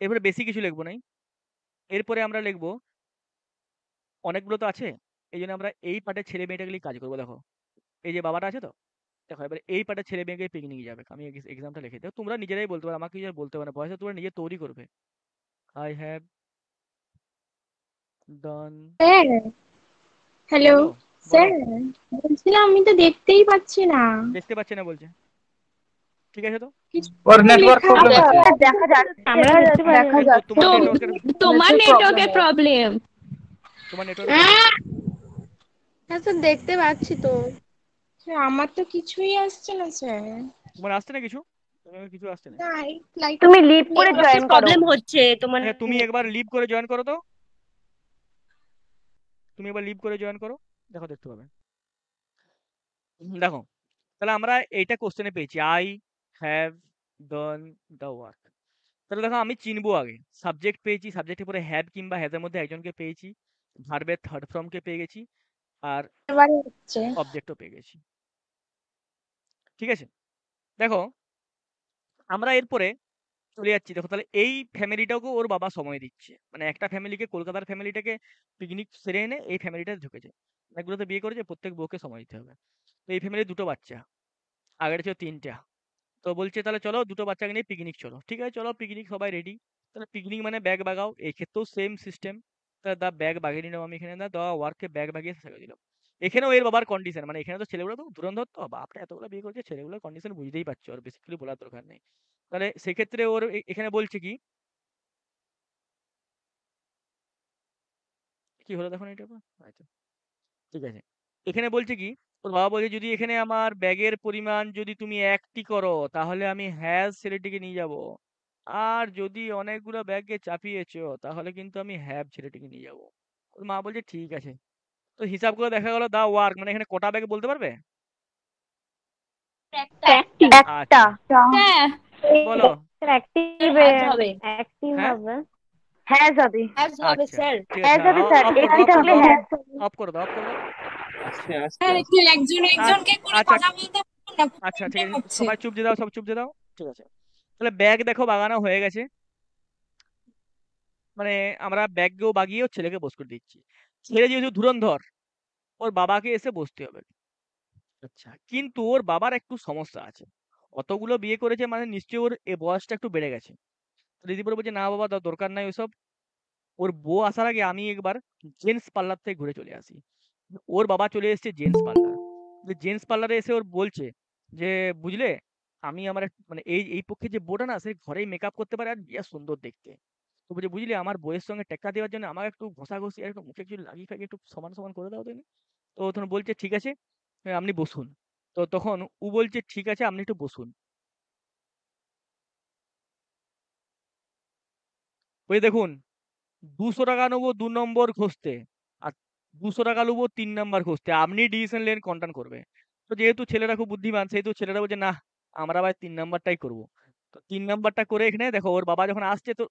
Speaker 1: এরপরে বেশি কিছু লিখবো নাই। এরপরে আমরা লিখবো, অনেকগুলো তো আছে, এই জন্য আমরা এই পার্টের ছেলে মেয়েটাকে নিয়ে কাজ করবো। দেখো এই যে বাবাটা আছে তো, দেখো এবার এই পার্টের ছেলে মেয়েকে পিকনিকে যাবে। আমি এক্সামটা লিখে দেবো, তোমরা নিজেরাই বলতে পারো, আমাকে কিছু আর বলতে পারো না, ভয়েসটা তোমরা নিজে তৈরি করবে। I have done,
Speaker 6: sir hello
Speaker 1: বলো
Speaker 6: স্যার,
Speaker 1: বলো।
Speaker 6: বলছিলাম আমি তো দেখতেই পাচ্ছি না
Speaker 1: দেখতে পাচ্ছে না বলছে, ঠিক আছে তো।
Speaker 6: কিছু
Speaker 10: ওর নেটওয়ার্ক
Speaker 6: লেখা
Speaker 10: প্রবলেম আছে।
Speaker 5: দেখা যাচ্ছে,
Speaker 3: আমরা দেখতে পারি
Speaker 5: দেখা
Speaker 3: না।
Speaker 5: যাচ্ছে।
Speaker 1: তোমার নেটওয়ার্কের,
Speaker 8: তোমার নেটওয়ার্কের প্রবলেম।
Speaker 1: তোমার নেটওয়ার্কের প্রবলেম।
Speaker 3: হ্যাঁ স্যার দেখতে পাচ্ছি তো।
Speaker 6: স্যার, আমার তো কিছুই আসছে না স্যার।
Speaker 1: তোমার আসছে না কিছু? তোমার কিছু আসছে না?
Speaker 6: না, লাইট
Speaker 5: তুমি লিভ করে জয়েন করো।
Speaker 8: প্রবলেম হচ্ছে তোমার।
Speaker 1: হ্যাঁ তুমি একবার লিভ করে জয়েন করো তো, তুমি একবার লিভ করে জয়েন করো, দেখো দেখতে পাবে। দেখো তাহলে আমরা এইটা কোশ্চেনে পেয়েছি, I have done the work. তাহলে দেখো আমি চিনবো আগে, সাবজেক্ট পেয়েছি, সাবজেক্টের পরে হ্যাভ কিংবা হ্যাজের মধ্যে একজনকে পেয়েছি, ভার্বের থার্ড ফর্মকে পেয়ে গেছি, আর
Speaker 6: এবারে হচ্ছে।
Speaker 1: অবজেক্টও পেয়ে গেছি। ঠিক আছে, দেখো আমরা এরপরে চলে যাচ্ছি। দেখো তাহলে এই ফ্যামিলিটাকে ওর বাবা সময় দিচ্ছে, মানে একটা ফ্যামিলিকে, কলকাতার ফ্যামিলিটাকে পিকনিক সেরে এনে এই ফ্যামিলিটা ঢুকেছে, অনেকগুলোতে বিয়ে করেছে, প্রত্যেক বউকে সময় দিতে হবে। তো এই ফ্যামিলির দুটো বাচ্চা, আগের ছিল তিনটা। তো বলছে তাহলে চলো দুটো বাচ্চাকে নিয়ে পিকনিক চলো, ঠিক আছে চলো পিকনিক, সবাই রেডি। তাহলে পিকনিক মানে ব্যাগ বাগাও, এই ক্ষেত্রেও সেম সিস্টেম। তাহলে দা ব্যাগ বাগিয়ে নিলাম আমি এখানে, দা ওয়ার্ককে ব্যাগ বাগিয়ে ছেড়ে দিলাম। এখানেও এর বাবার কন্ডিশন, মানে এখানে তো ছেলেগুলো তো ধুরন্ধর, তো বাপটা এতগুলো বিয়ে করছে, ছেলেগুলোর কন্ডিশন বুঝতেই পারছো, আর বেসিক্যালি বলার দরকার নেই। তাহলে সেক্ষেত্রে ওর এখানে বলছে কি, কি হলো দেখো না এটা, আচ্ছা ঠিক আছে। এখানে বলছে কি, ওর বাবা বলছে যদি এখানে আমার ব্যাগের পরিমাণ যদি তুমি একটি করো তাহলে আমি হ্যাজ ছেলেটিকে নিয়ে যাব, আর যদি অনেকগুলো ব্যাগকে চাপিয়েছো তাহলে কিন্তু আমি হ্যাভ ছেলেটিকে নিয়ে যাব। ওর মা বলছে ঠিক আছে। তো হিসাব করে দেখা গেল দা ওয়ার্ক মানে এখানে কটা ব্যাগ বলতে পারবে?
Speaker 5: একটা।
Speaker 1: আচ্ছা বলো।
Speaker 5: অ্যাক্টিভ
Speaker 8: হবে।
Speaker 5: অ্যাক্টিভ
Speaker 1: হ্যাঁ
Speaker 5: হবে, হ্যাজ হবে।
Speaker 1: আচ্ছা ঠিক
Speaker 5: হ্যাজ
Speaker 1: আছে,
Speaker 5: হবে স্যার,
Speaker 1: অফ
Speaker 5: এসি থাকলে
Speaker 1: করো,
Speaker 5: হ্যাজ হবে।
Speaker 1: অফ করে দাও, অফ করে দাও।
Speaker 7: আস্তে আস্তে
Speaker 4: স্যার
Speaker 7: আস্তে।
Speaker 4: একটু একজন একজনকে করে
Speaker 1: আচ্ছা
Speaker 4: কথা বলতে পারবেন না, খুব
Speaker 1: আচ্ছা ঠিক
Speaker 4: প্রবলেম
Speaker 1: আছে,
Speaker 4: হচ্ছে।
Speaker 1: সবাই চুপ দিয়ে দাও, সব চুপ দিয়ে দাও, ঠিক আছে। তাহলে ব্যাগ দেখো বাগানো হয়ে গেছে, মানে আমরা ব্যাগকেও বাগিয়েও ছেলেকে বস করে দিচ্ছি। ছেলে যেহেতু ধুরন্ধর, ওর বাবাকে এসে বসতে হবে। আচ্ছা কিন্তু ওর বাবার একটু সমস্যা আছে, অতগুলো বিয়ে করেছে মানে নিশ্চয়ই ওর এ বয়সটা একটু বেড়ে গেছে। তো দিদি বলে বলছে না বাবা দরকার নাই ওইসব, ওর বউ আসার আগে আমি একবার জেন্টস পার্লার থেকে ঘুরে চলে আসি। ওর বাবা চলে এসেছে জেন্টস পার্লার, জেন্টস পার্লারে এসে ওর বলছে যে বুঝলে আমি আমার মানে এই এই পক্ষে যে বউটা না, সে ঘরেই মেকআপ করতে পারে আর বিয়া সুন্দর দেখতে। তো বলছে বুঝলি আমার বউয়ের সঙ্গে টেক্কা দেওয়ার জন্য আমাকে একটু ঘষাঘষি আর একটু মুখে একটু লাগিয়ে ফাগিয়ে একটু সমান সমান করে দাও তুমি। তো ও তখন বলছে ঠিক আছে, আপনি বসুন। তো তখন ও বলছে ঠিক আছে আপনি একটু বসুন। ওই দেখুন 200 টাকা নেবো 2 নম্বর ঘষতে, আর 200 টাকা নেবো 3 নম্বর ঘষতে, আপনি ডিসিশন নেন কোনটা করবে। তো যেহেতু ছেলেরা খুব বুদ্ধিমান সেহেতু ছেলেরা বলছে না আমরা ভাই 3 নম্বরটাই করবো। তো 3 নম্বরটা করে এখানে দেখো ওর বাবা যখন আসছে, তো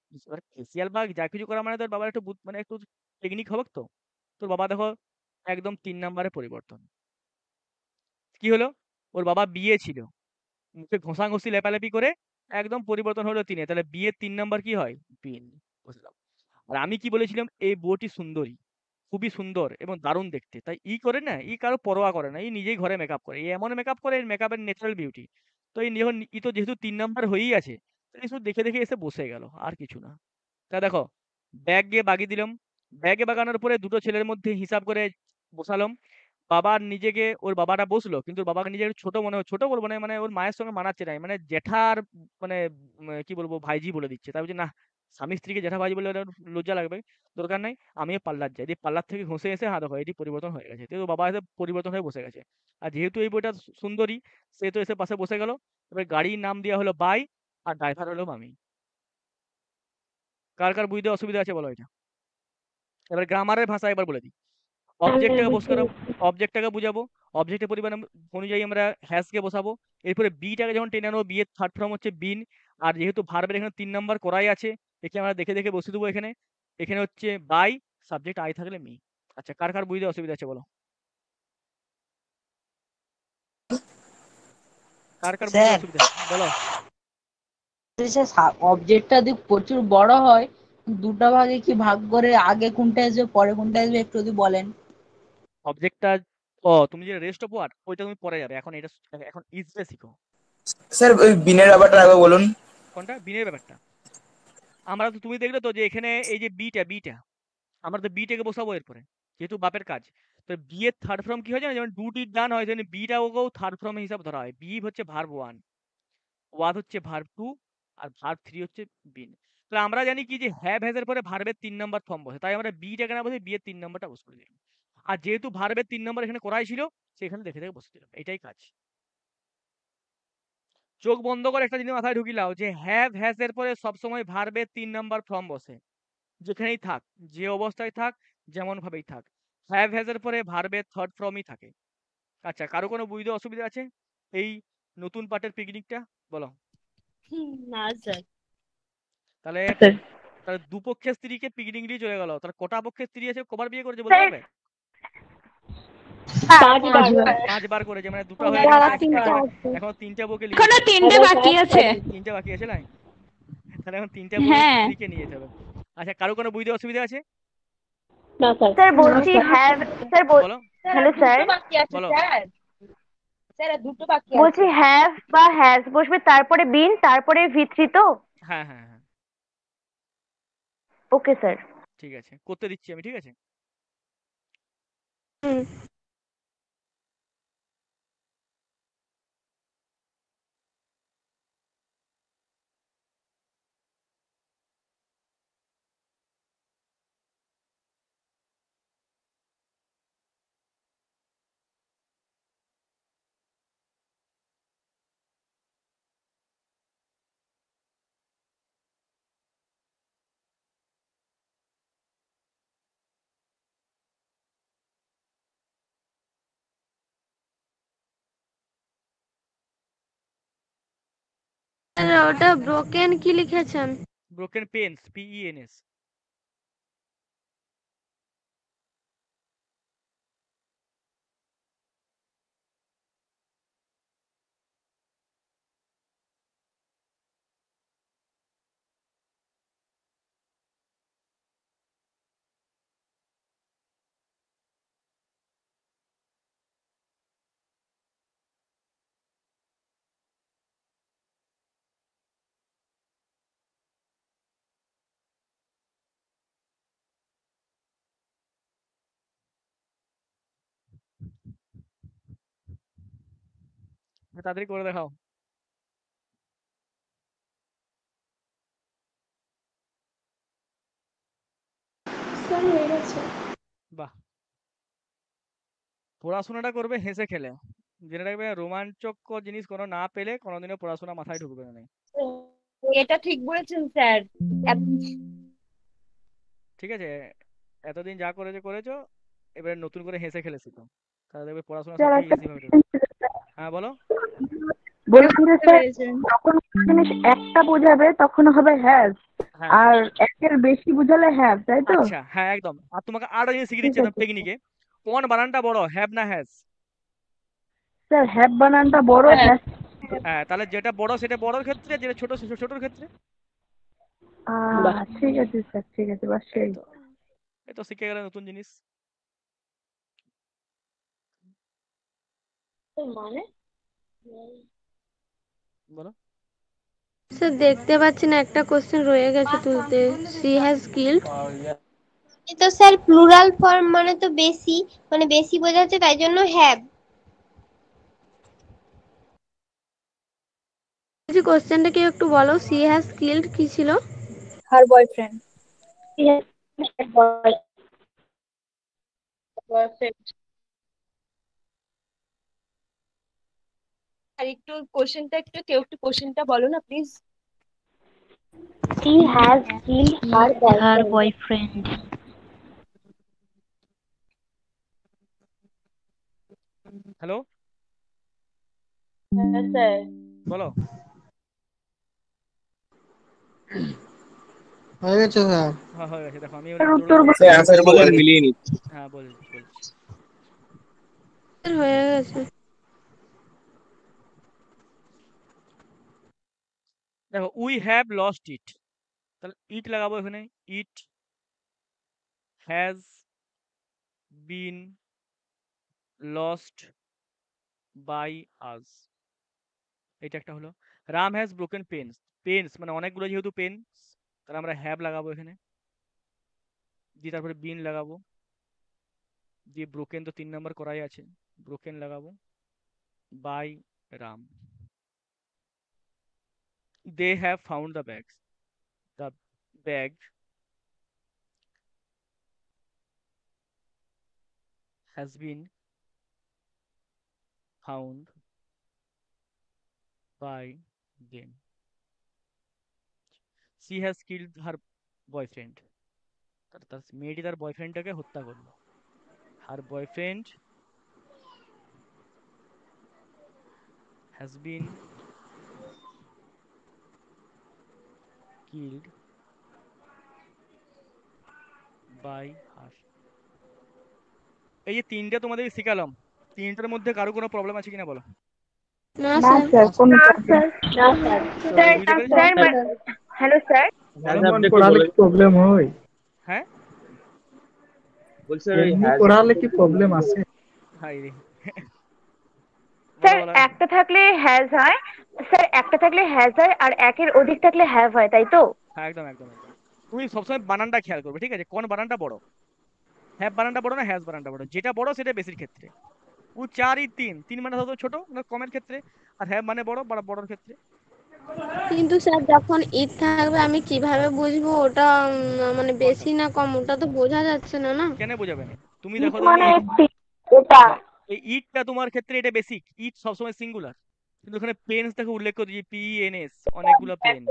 Speaker 1: ফেসিয়াল বা যা কিছু করা মানে তোর বাবার একটু মানে একটু টেকনিক হবে তো। তোর বাবা দেখো একদম 3 নম্বরে পরিবর্তন। কি হলো, ওর বাবা বিয়ে ছিল, মুখে ঘষাঘষি লেপালেপি করে একদম পরিবর্তন হলো 3-এ। তাহলে বিয়ের 3 নম্বর কি হয়? বিন। বুঝলাম। আর আমি কি বলেছিলাম, এই বউটি সুন্দরী, খুবই সুন্দর এবং দারুণ দেখতে, তাই ই করে না, ই কারো পরোয়া করে না, ই নিজেই ঘরে মেকআপ করে, ই এমন মেকআপ করে, মেকআপের ন্যাচারাল বিউটি। তো এই যখন ই তো যেহেতু 3 নম্বর হয়েই আছে, তো এই শুধু দেখে দেখে এসে বসে গেল, আর কিছু না। তা দেখো ব্যাগ গিয়ে বাগিয়ে দিলাম, ব্যাগে বাগানোর পরে দুটো ছেলের মধ্যে হিসাব করে বসালাম। বাবার নিজেকে, ওর বাবাটা বসলো কিন্তু ওর বাবাকে নিজেকে ছোট মনে ছোট বলবো না, মানে ওর মায়ের সঙ্গে মানাচ্ছে না, মানে জেঠার মানে কি বলবো ভাইজি বলে দিচ্ছে। তাই বলছে না, স্বামী স্ত্রীকে জেঠা ভাইজি বলে ওটা লজ্জা লাগবে, দরকার নাই, আমিও পার্লার যাই, দিয়ে পার্লার থেকে ঘষে এসে হাত দেখো এটি পরিবর্তন হয়ে গেছে। তো বাবা এসে পরিবর্তন হয়ে বসে গেছে। আর যেহেতু এই বইটা সুন্দরী, সে তো এসে পাশে বসে গেল। এবার গাড়ির নাম দেওয়া হলো বাই, আর ড্রাইভার হলো মামি। কার কার বুঝতে অসুবিধা আছে বলো এটা? এবার গ্রামারের ভাষা একবার বলে দিই। অবজেক্টটাকে বস করাবো, অবজেক্টটাকে বুঝাবো, অবজেক্টের পরিমাণ অনুযায়ী আমরা হ্যাশকে বসাবো। এরপরে বিটাকে যখন টেনে আনবো, বিয়ের থার্ড ফর্ম হচ্ছে বিন। আর যেহেতু ভার্বের এখানে 3 নম্বর করাই আছে, একে আমরা দেখে দেখে বসিয়ে দেবো এখানে। এখানে হচ্ছে বাই, সাবজেক্ট আই থাকলে মি। আচ্ছা, কার কার বুঝতে অসুবিধা আছে বলো? কার কার বুঝতে
Speaker 9: স্যার
Speaker 1: অসুবিধা আছে বলো?
Speaker 9: অবজেক্টটা যদি প্রচুর বড় হয়, দুটো ভাগে কি ভাগ করে আগে কোনটা আসবে পরে কোনটা আসবে একটু যদি বলেন।
Speaker 1: অবজেক্টটা, তুমি যে রেস্ট অফ ওয়ার্ড ওইটা তুমি পরে যাবে, এখন এটা এখন ইজটা শিখো।
Speaker 10: স্যার ওই বিনের ব্যাপারটা আগে বলুন।
Speaker 1: কোনটা বিনের ব্যাপারটা? আমরা তো, তুমি দেখলে তো যে এখানে এই যে বিটা আমরা তো বিটাকে বসাবো এরপরে, যেহেতু বাপের কাজ। তো বি এর থার্ড ফর্ম কি হয় জানো? যেমন ডু ডিড ডান হয়, যেমন বিটা ওকেও থার্ড ফর্ম হিসাব ধরা হয়। বি হচ্ছে ভার্ব ওয়ান, ওয়াদ হচ্ছে ভার্ব টু, আর ভার্ব থ্রি হচ্ছে বিন। তাহলে আমরা জানি কি যে হ্যাভ হ্যাজ এর পরে ভার্বের 3 নাম্বার ফর্ম বসে, তাই আমরা বিটাকে না বসে বি এর 3 নাম্বারটা বসে করে দিলাম। আর যেহেতু ভার্বের 3 নাম্বার এখানে করাই ছিল, সেখানে দেখে দেখে বসে দিলাম, এটাই কাজ। চোখ বন্ধ করে একটা জিনিস মাথায় ঢুকিলাও যে হ্যাভ হ্যাজ এর পরে সবসময় ভার্বের 3 নাম্বার ফর্ম বসে, যেখানেই থাক, যে অবস্থায় থাক, যেমন ভাবেই থাক, হ্যাভ হ্যাজ এর পরে ভার্বের থার্ড ফর্মই থাকে। আচ্ছা, কারো কোনো বুঝতে অসুবিধা আছে এই নতুন পার্টের পিকনিকটা বলো?
Speaker 8: না স্যার।
Speaker 1: তাহলে তাহলে দুপক্ষের স্ত্রীকে পিকনিক নিয়ে চলে গেল, তাহলে কটা পক্ষের স্ত্রী আছে, কবার বিয়ে করেছে বলতে পারবে? 5 বার করেছে, মানে দুটো হয়ে গেল, এখন 3টে বউকে নিয়ে
Speaker 4: এখনো 3টে বাকি আছে।
Speaker 1: 3টে বাকি আছে নাই? তাহলে এখন 3টে বউয়ের স্ত্রীকে নিয়ে যেতে হবে। আচ্ছা, কারো কোনো বুঝতে অসুবিধা আছে?
Speaker 8: না স্যার।
Speaker 5: স্যার বলছি হ্যাভ, স্যার
Speaker 1: বলো
Speaker 5: হ্যালো স্যার,
Speaker 1: বলো।
Speaker 5: বলছি হ্যাভ বা হ্যাজ বসবে তারপরে বিন তারপরে ভিত্রি তো?
Speaker 1: হ্যাঁ হ্যাঁ হ্যাঁ,
Speaker 5: ওকে স্যার।
Speaker 1: ঠিক আছে, করতে দিচ্ছি আমি, ঠিক আছে।
Speaker 3: হুম। ওটা ব্রোকেন কি লিখেছেন?
Speaker 1: Broken pens, PENS। তাড়াতাড়ি করে দেখাও। বাহ, পড়াশোনাটা করবে হেসে খেলে, জেনে রাখবে রোমাঞ্চকর জিনিস কোনো না পেলে কোনোদিনও পড়াশোনা মাথায় ঢুকবে না।
Speaker 8: এটা ঠিক বলেছেন স্যার।
Speaker 1: ঠিক আছে, এতদিন যা করেছো করেছো, এবারে নতুন করে হেসে খেলে শিখো, তাহলে দেখবে পড়াশোনা সব
Speaker 5: স্যার
Speaker 1: থেকে
Speaker 5: একটা
Speaker 1: ইজি ভাবে ঢুকবে। হ্যাঁ বলো।
Speaker 5: বলছি যে স্যার যখন জিনিস একটা বোঝাবে তখন হবে হ্যাজ,
Speaker 1: হ্যাঁ
Speaker 5: আর একের বেশি বুঝালে হ্যাভ, তাই তো?
Speaker 1: আচ্ছা, হ্যাঁ একদম। আর তোমাকে আরো জিনিস শিখিয়ে দিচ্ছি টেকনিকে, কোন বানানটা বড়, হ্যাভ না হ্যাজ?
Speaker 5: স্যার হ্যাভ বানানটা বড়, হ্যাজ।
Speaker 1: হ্যাঁ, তাহলে যেটা বড় সেটা বড়র ক্ষেত্রে, যেটা ছোট সেটা ছোটর ক্ষেত্রে।
Speaker 5: ঠিক আছে স্যার, ঠিক আছে, বাস
Speaker 1: এই
Speaker 5: সেই।
Speaker 1: তো, এই তো শিখে গেলে নতুন জিনিস।
Speaker 8: মানে
Speaker 1: বলো।
Speaker 3: স্যার দেখতে পাচ্ছি না, একটা কোশ্চেন রয়ে গেছে তুলতে। C has killed.
Speaker 6: তো স্যার প্লুরাল ফর্ম মানে তো বেশি, মানে বেশি বোঝাচ্ছে, তাই জন্য হ্যাভ।
Speaker 3: কোশ্চেনটা কি একটু বলো, সি হ্যাজ কিল্ড কি ছিল?
Speaker 5: হার বয়ফ্রেন্ড।
Speaker 8: আর একটু কোশ্চেনটা কেউ একটু কোশ্চেনটা বলো না please.
Speaker 5: She has killed her boyfriend.
Speaker 1: Hello,
Speaker 8: হ্যাঁ স্যার।
Speaker 1: বলো।
Speaker 2: হয়ে গেছে স্যার।
Speaker 1: হ্যাঁ হয়ে গেছে, দেখো আমি এবার
Speaker 5: স্যার
Speaker 1: উত্তরগুলো
Speaker 5: উত্তর
Speaker 1: বলছি।
Speaker 10: স্যার অ্যান্সার বলে দিন।
Speaker 7: মিলিয়ে নিচ্ছি।
Speaker 1: হ্যাঁ বলছি বলছি।
Speaker 3: হয়ে গেছে।
Speaker 1: দেখো উই হ্যাভ লস্ট ইট, তাহলে ইট লাগাবো এখানে। It has been lost by us, এটা একটা হলো। Ram has broken pens, pens মানে অনেকগুলো যেহেতু পেন্স, তাহলে আমরা হ্যাভ লাগাবো এখানে, দিয়ে তারপরে বিন লাগাবো, দিয়ে ব্রোকেন তো 3 নম্বর করাই আছে, ব্রোকেন লাগাবো, by Ram. They have found the bags, the bag has been found by them. She has killed her boyfriend, তার মেয়েটি তার বয়ফ্রেন্ডটাকে হত্যা করলো। Her boyfriend has been killed by her. এই যে তিনটে তোমাদের শিখালাম, তিনটার মধ্যে কারো কোনো প্রবলেম আছে কিনা বলো?
Speaker 3: না
Speaker 9: না
Speaker 3: স্যার।
Speaker 9: স্যার কোনো
Speaker 5: না
Speaker 9: প্রবলেম।
Speaker 5: স্যার।
Speaker 8: না স্যার।
Speaker 5: স্যার
Speaker 1: বুঝতে পেরেছো?
Speaker 5: Sir hello sir.
Speaker 7: এমনি পড়ালে কি প্রবলেম হয়?
Speaker 1: হ্যাঁ
Speaker 7: বলছি স্যার
Speaker 11: এমনি পড়ালে কি প্রবলেম আছে?
Speaker 1: হাই রে বলো
Speaker 5: স্যার
Speaker 1: বলো।
Speaker 5: একটা থাকলে হ্যাজ হয়, স্যার একটা থাকলে হ্যাজ হয় আর একের অধিক থাকলে হ্যাভ হয়, তাই তো?
Speaker 1: হ্যাঁ একদম একদম একদম। তুমি সবসময় বানানটা খেয়াল করবে, ঠিক আছে? কোন বানানটা বড়, হ্যাভ বানানটা বড় না হ্যাজ বানানটা বড়? যেটা বড় সেটা বেশির ক্ষেত্রে। ও 4 3 মানে সবসময় ছোট না কমের ক্ষেত্রে, আর হ্যাভ মানে বড় বা বড়র ক্ষেত্রে।
Speaker 3: কিন্তু স্যার যখন ইট থাকবে আমি কিভাবে বুঝবো ওটা মানে
Speaker 1: কোনটা?
Speaker 3: বেশি না কম, ওটা তো বোঝা যাচ্ছে না না।
Speaker 1: কেন বোঝাবে না? তুমি
Speaker 5: ইট
Speaker 1: দেখো
Speaker 5: মানে
Speaker 1: তুমি,
Speaker 5: একটি, এটা
Speaker 1: দেখো এই ইটটা তোমার ক্ষেত্রে এটা বেসিক, ইট সবসময় সিঙ্গুলার, কিন্তু এখানে পেন্স দেখো উল্লেখ করেছি, PENS, অনেকগুলো পেন।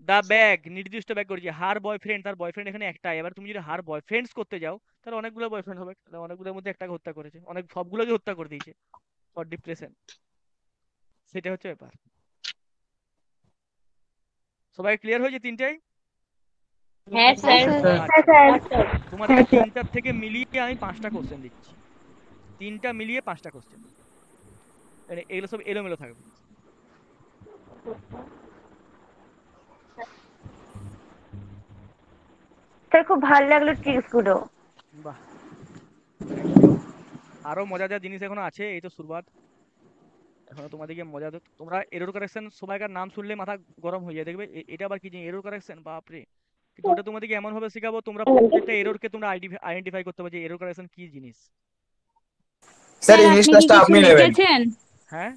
Speaker 1: দা ব্যাগ নির্দিষ্ট ব্যাগ করেছি। হার বয়ফ্রেন্ড, তার বয়ফ্রেন্ড এখানে একটাই। এবার তুমি যদি হার বয়ফ্রেন্ডস করতে যাও তাহলে অনেকগুলো বয়ফ্রেন্ড হবে, তাহলে অনেকগুলোর মধ্যে একটাকে হত্যা করেছে, অনেক সবগুলোকে হত্যা করে দিয়েছে ফর ডিপ্রেশন। সেটা হচ্ছে ব্যাপার। সবাই ক্লিয়ার হয়েছে তিনটাই?
Speaker 8: হ্যাঁ
Speaker 3: হ্যাঁ
Speaker 8: স্যার।
Speaker 3: স্যার।
Speaker 5: হ্যাঁ
Speaker 1: আচ্ছা,
Speaker 5: স্যার।
Speaker 1: তোমাদেরকে তিনটার থেকে মিলিয়ে আমি 5টা কোশ্চেন দিচ্ছি, তিনটা মিলিয়ে 5টা কোশ্চেন, এগুলো সব এলোমেলো থাকবে।
Speaker 5: স্যার খুব ভালো লাগলো ট্রিক্স গুলো।
Speaker 1: বাহ, থ্যাংক ইউ। আরো মজাদার জিনিস এখনো আছে, এই তো শুরুয়াত, এখনো তোমাদেরকে মজা তোমরা এরর কারেকশন সবাইকার নাম শুনলে মাথা গরম হয়ে যায়, দেখবে এটা আবার কি জিনিস এরর কারেকশন, বাপরে। কিন্তু ওটা তোমাদেরকে এমন ভাবে শেখাবো তোমরা প্রত্যেকটা এররকে তোমরা আইডেন্টিফাই করতে পারবে যে এরর কারেকশন কি জিনিস।
Speaker 10: স্যার
Speaker 4: স্যার
Speaker 10: ইংলিশ
Speaker 4: আপনি কি
Speaker 10: ক্লাসটা
Speaker 4: কিছু
Speaker 10: আপনি নেবেন।
Speaker 4: লিখেছেন?
Speaker 1: হ্যাঁ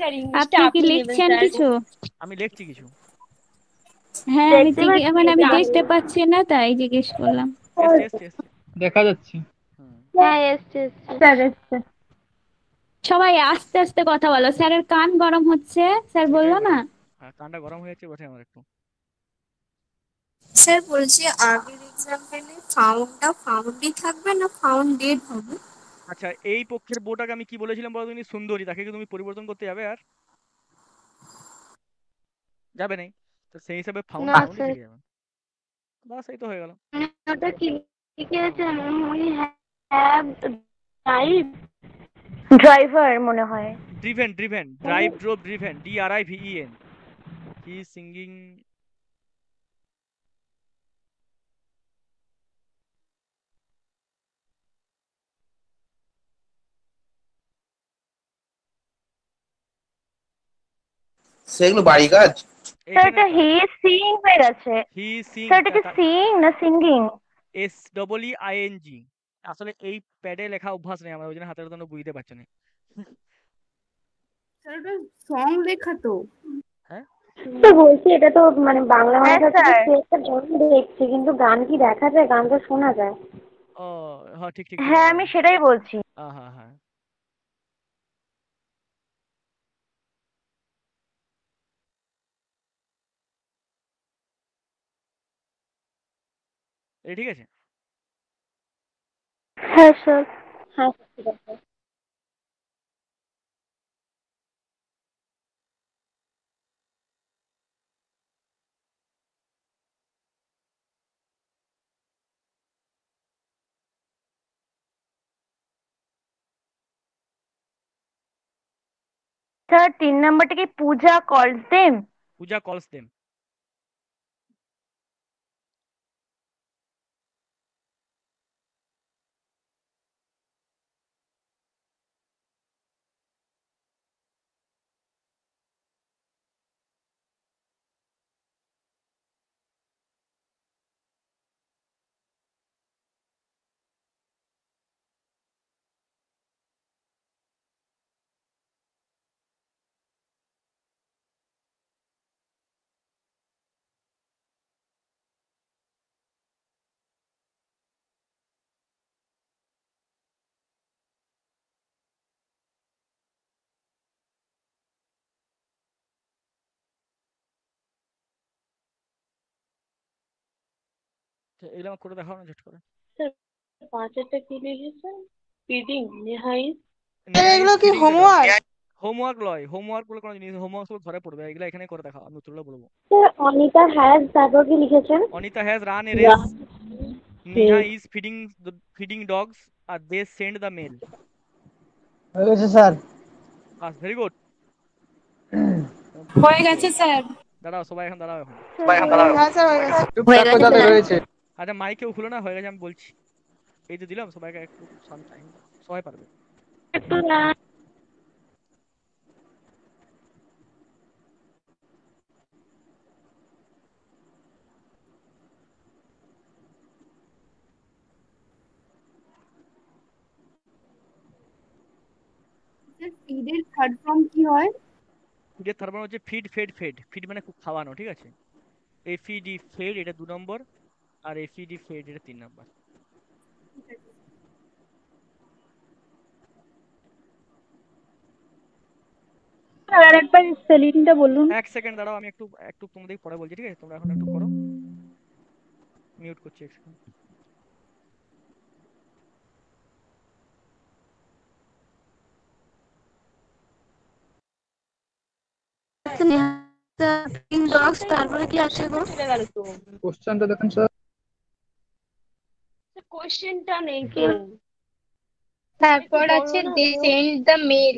Speaker 8: স্যার ইংলিশটা
Speaker 4: আপনি কি
Speaker 8: আপনি নেবেন
Speaker 4: লিখছেন
Speaker 8: স্যার।
Speaker 4: কিছু?
Speaker 1: আমি লিখছি কিছু।
Speaker 4: হ্যাঁ আমি
Speaker 5: দেখতে পাচ্ছি
Speaker 4: মানে আমি
Speaker 5: এটা।
Speaker 4: দেখতে পাচ্ছি না তাই জিজ্ঞেস করলাম।
Speaker 1: এসছে এসছে এসছে।
Speaker 11: দেখা যাচ্ছে।
Speaker 1: হুম
Speaker 3: হ্যাঁ এসছে এসছে।
Speaker 5: স্যার এসছে।
Speaker 4: সবাই আস্তে আস্তে কথা বলো, স্যারের কান গরম হচ্ছে, স্যার
Speaker 1: সেটাই
Speaker 4: বললো না।
Speaker 1: বললাম, হ্যাঁ কানটা গরম হয়ে যাচ্ছে বটে আমার একটু।
Speaker 12: স্যার বলছি আগের এক্সাম্পলে ফাউন্ডটা ফাউন্ডই থাকবে না ফাউন্ডেড হবে?
Speaker 1: আচ্ছা এই পক্ষের বউটাকে আমি কি বলেছিলাম বলো তুমি? সুন্দরী, তাকে কি তুমি পরিবর্তন করতে যাবে? আর যাবে নাই, তো সেই হিসাবে ফাউন্ড
Speaker 3: না
Speaker 1: ফাউন্ডই
Speaker 3: স্যার।
Speaker 1: থেকে যাবে। বাস এই তো হয়ে গেল।
Speaker 3: ওটা কি লিখেছেন? We have drive.
Speaker 5: ড্রাইভার মনে হয়।
Speaker 1: Driven driven, drive drove driven, DRIVEN, he is singing.
Speaker 10: সেগুলো বাড়ি কাজ।
Speaker 5: স্যার
Speaker 1: এখানে
Speaker 5: এটা হি ইজ সিইং হয়ে গেছে।
Speaker 1: হি সিং,
Speaker 5: স্যার এটা কি সিইং না সিঙ্গিং?
Speaker 1: SEEING। আসলে এই প্যাডে লেখা অভ্যাস নেই আমার, ওই জন্য হাতের জন্য বুঝতে পারছি না।
Speaker 12: স্যার ওটা সং লেখা তো।
Speaker 1: হ্যাঁ
Speaker 5: তো বলছি এটা তো মানে বাংলা ভাষা থেকে একটা গান দেখছি, কিন্তু গান কি দেখা যায়? গান তো শোনা যায়।
Speaker 1: ও হ্যাঁ ঠিক ঠিক ঠিক
Speaker 5: হ্যাঁ
Speaker 1: আছে।
Speaker 5: আমি সেটাই বলছি।
Speaker 1: হ্যাঁ হ্যাঁ। এই ঠিক আছে।
Speaker 5: হ্যাঁ স্যার। হ্যাঁ ঠিক আছে। স্যার 3 নাম্বারটা কি পূজা কলস দেম?
Speaker 1: পূজা কলস দেম। এগুলো আমার করে দেখাও না ঝট করে।
Speaker 13: স্যার 5 কি লিখেছেন? ফিডিং নেহাইজ।
Speaker 4: এগুলো কি হোমওয়ার্ক?
Speaker 1: হোমওয়ার্ক লয়, হোমওয়ার্ক বলে কোনো জিনিস, হোমওয়ার্ক সব ধরে পড়বে, এগুলো এখানে করে দেখাও, আমি উত্তরগুলো বলবো।
Speaker 5: স্যার অনিতা হ্যাজ তারপর কি লিখেছেন?
Speaker 1: Anita has run a race, Neha is feeding dogs আর দে সেন্ড দ্য মেল।
Speaker 2: হয়ে গেছে স্যার।
Speaker 1: বাস, ভেরি গুড।
Speaker 4: হয়ে গেছে স্যার।
Speaker 1: দাঁড়াও, সবাই এখন দাঁড়াও এখন।
Speaker 4: হ্যাঁ স্যার হয়ে গেছে।
Speaker 11: টুকটাক করে যাদের রয়েছে।
Speaker 1: আচ্ছা মাইক কেউ খুলো না, হয়ে গেছে আমি বলছি। এই তো দিলাম, সবাইকে একটু টাইম, সবাই পারবে।
Speaker 5: একটু না
Speaker 12: ফিডের থার্ড ফর্ম কি হয়?
Speaker 1: ফিডের থার্ড ফর্ম হচ্ছে ফিড ফেড ফেড। ফিড মানে খুব খাওয়ানো, ঠিক আছে? এফিডি ফেড এটা 2 নম্বর, আর এফিডি ফেড এটা 3 নম্বর।
Speaker 4: আর একবার স্পেলিংটা বলুন।
Speaker 1: এক সেকেন্ড দাঁড়াও, আমি একটু একটু তোমাদের পরে বলছি, ঠিক আছে? তোমরা এখন একটু করো, মিউট করছি এক সেকেন্ড।
Speaker 3: তারপরে কি আছে গো?
Speaker 11: কোশ্চেনটা দেখুন স্যার।
Speaker 13: কোশ্চেনটা নেই তো।
Speaker 6: তারপর আছে দে সেন্ড দ্য মেল।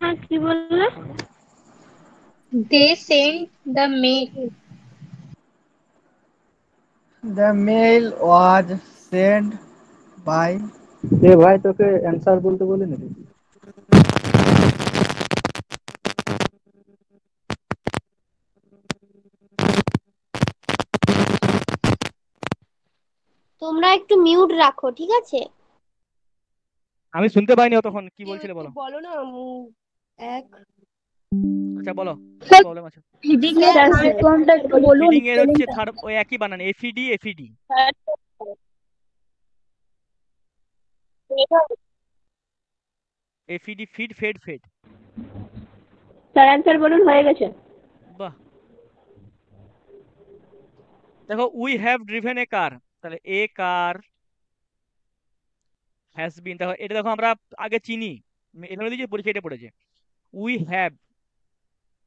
Speaker 5: হ্যাঁ কি বললে?
Speaker 6: They send the mail.
Speaker 2: The mail was sent by
Speaker 11: এ ভাই তোকে অ্যানসার বলতে বলি নাকি?
Speaker 6: তোমরা একটু মিউট রাখো, ঠিক আছে?
Speaker 1: আমি শুনতে পাইনি তখন কি বলছিলে, বলো।
Speaker 6: বলো না। এক
Speaker 1: আচ্ছা বলো, প্রবলেম আছে।
Speaker 4: ফিডিং এর থার্ড ফর্মটা একটু বলুন।
Speaker 1: ফিডিং এর হচ্ছে থার্ড, ওই একই বানান, এফিডি এফিডি। এফিডি feed fed fed.
Speaker 13: Sir answer বলুন, হয়ে গেছে।
Speaker 1: বাহ, দেখো we have driven a car, তাহলে এ কার হ্যাজ বিন, দেখো এটা দেখো আমরা আগে চিনি, এখানে দিয়েছি পরীক্ষা এটা পড়েছে। উই হ্যাভ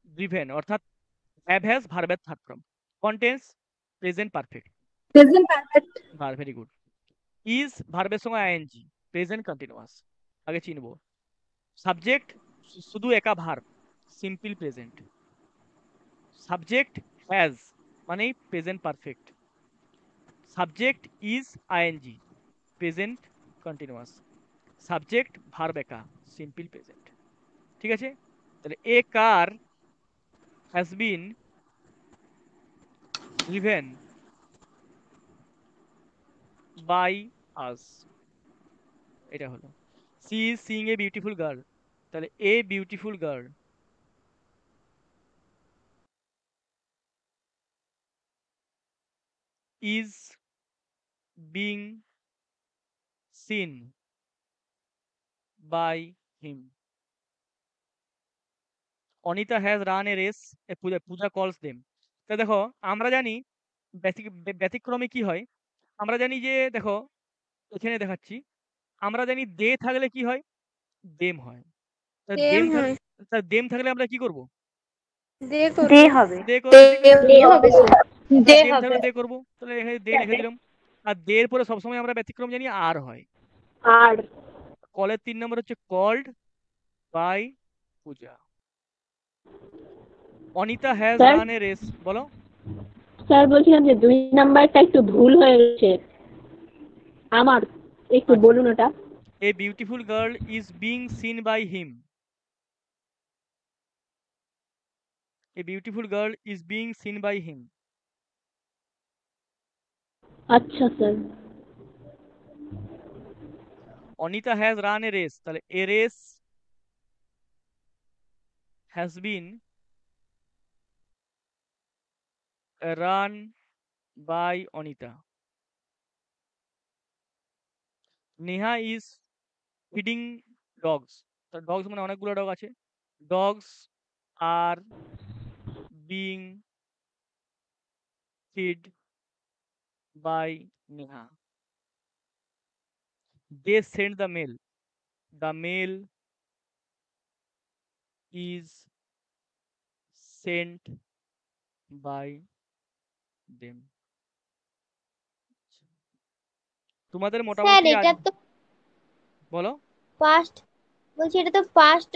Speaker 1: ড্রিভেন অর্থাৎ হ্যাভ হ্যাজ ভার্বের থার্ড ফর্ম, কন্টেন্স present perfect.
Speaker 4: Present perfect.
Speaker 1: Very good. Is ভার্বের সঙ্গে আইএনজি, প্রেজেন্ট কন্টিনিউয়াস, আগে চিনবো। সাবজেক্ট শুধু একা verb, simple present. Subject has মানে present perfect. Subject is ING, present continuous. Subject verb একা, সিম্পল প্রেজেন্ট। ঠিক আছে? তাহলে a car has been driven by us, এটা হলো। She is seeing a beautiful girl, তাহলে a beautiful girl is being seen by him. Anita has run a race, Puja calls them. তা দেখো আমরা জানি ব্যতিক্রমে কি হয়, আমরা জানি যে দেখো এখানে দেখাচ্ছি, আমরা জানি দে থাকলে কি হয়, দেম হয়। দেম থাকলে আমরা কি করব,
Speaker 5: দে হবে।
Speaker 1: দে করব, দেম থাকলে দে করব, তাহলে এখানে দে লিখে দিলাম। আর দের পরে সবসময় আমরা ব্যতিক্রম জানি আর হয়।
Speaker 13: আর
Speaker 1: কলের 3 নম্বর হচ্ছে called, by Pooja. Anita has
Speaker 8: Sir?
Speaker 1: run a race. বলো।
Speaker 8: স্যার বলছিলাম যে 2 নাম্বারটা একটু ভুল হয়ে গেছে আমার, একটু
Speaker 1: আচ্ছা।
Speaker 8: বলুন ওটা।
Speaker 1: A beautiful girl is being seen by him. A beautiful girl is being seen by him.
Speaker 8: আচ্ছা sir.
Speaker 1: Anita has run a race. তাহলে a race has been run by Anita. Neha is feeding dogs. তো dogs মানে অনেকগুলো dog আছে। Dogs are being fed by Neha. They send the mail. The mail is sent by them. তোমাদের
Speaker 6: sir
Speaker 1: মোটামুটি
Speaker 6: এটা তো
Speaker 1: বলো।
Speaker 6: পাস্ট, বলছি এটা তো পাস্ট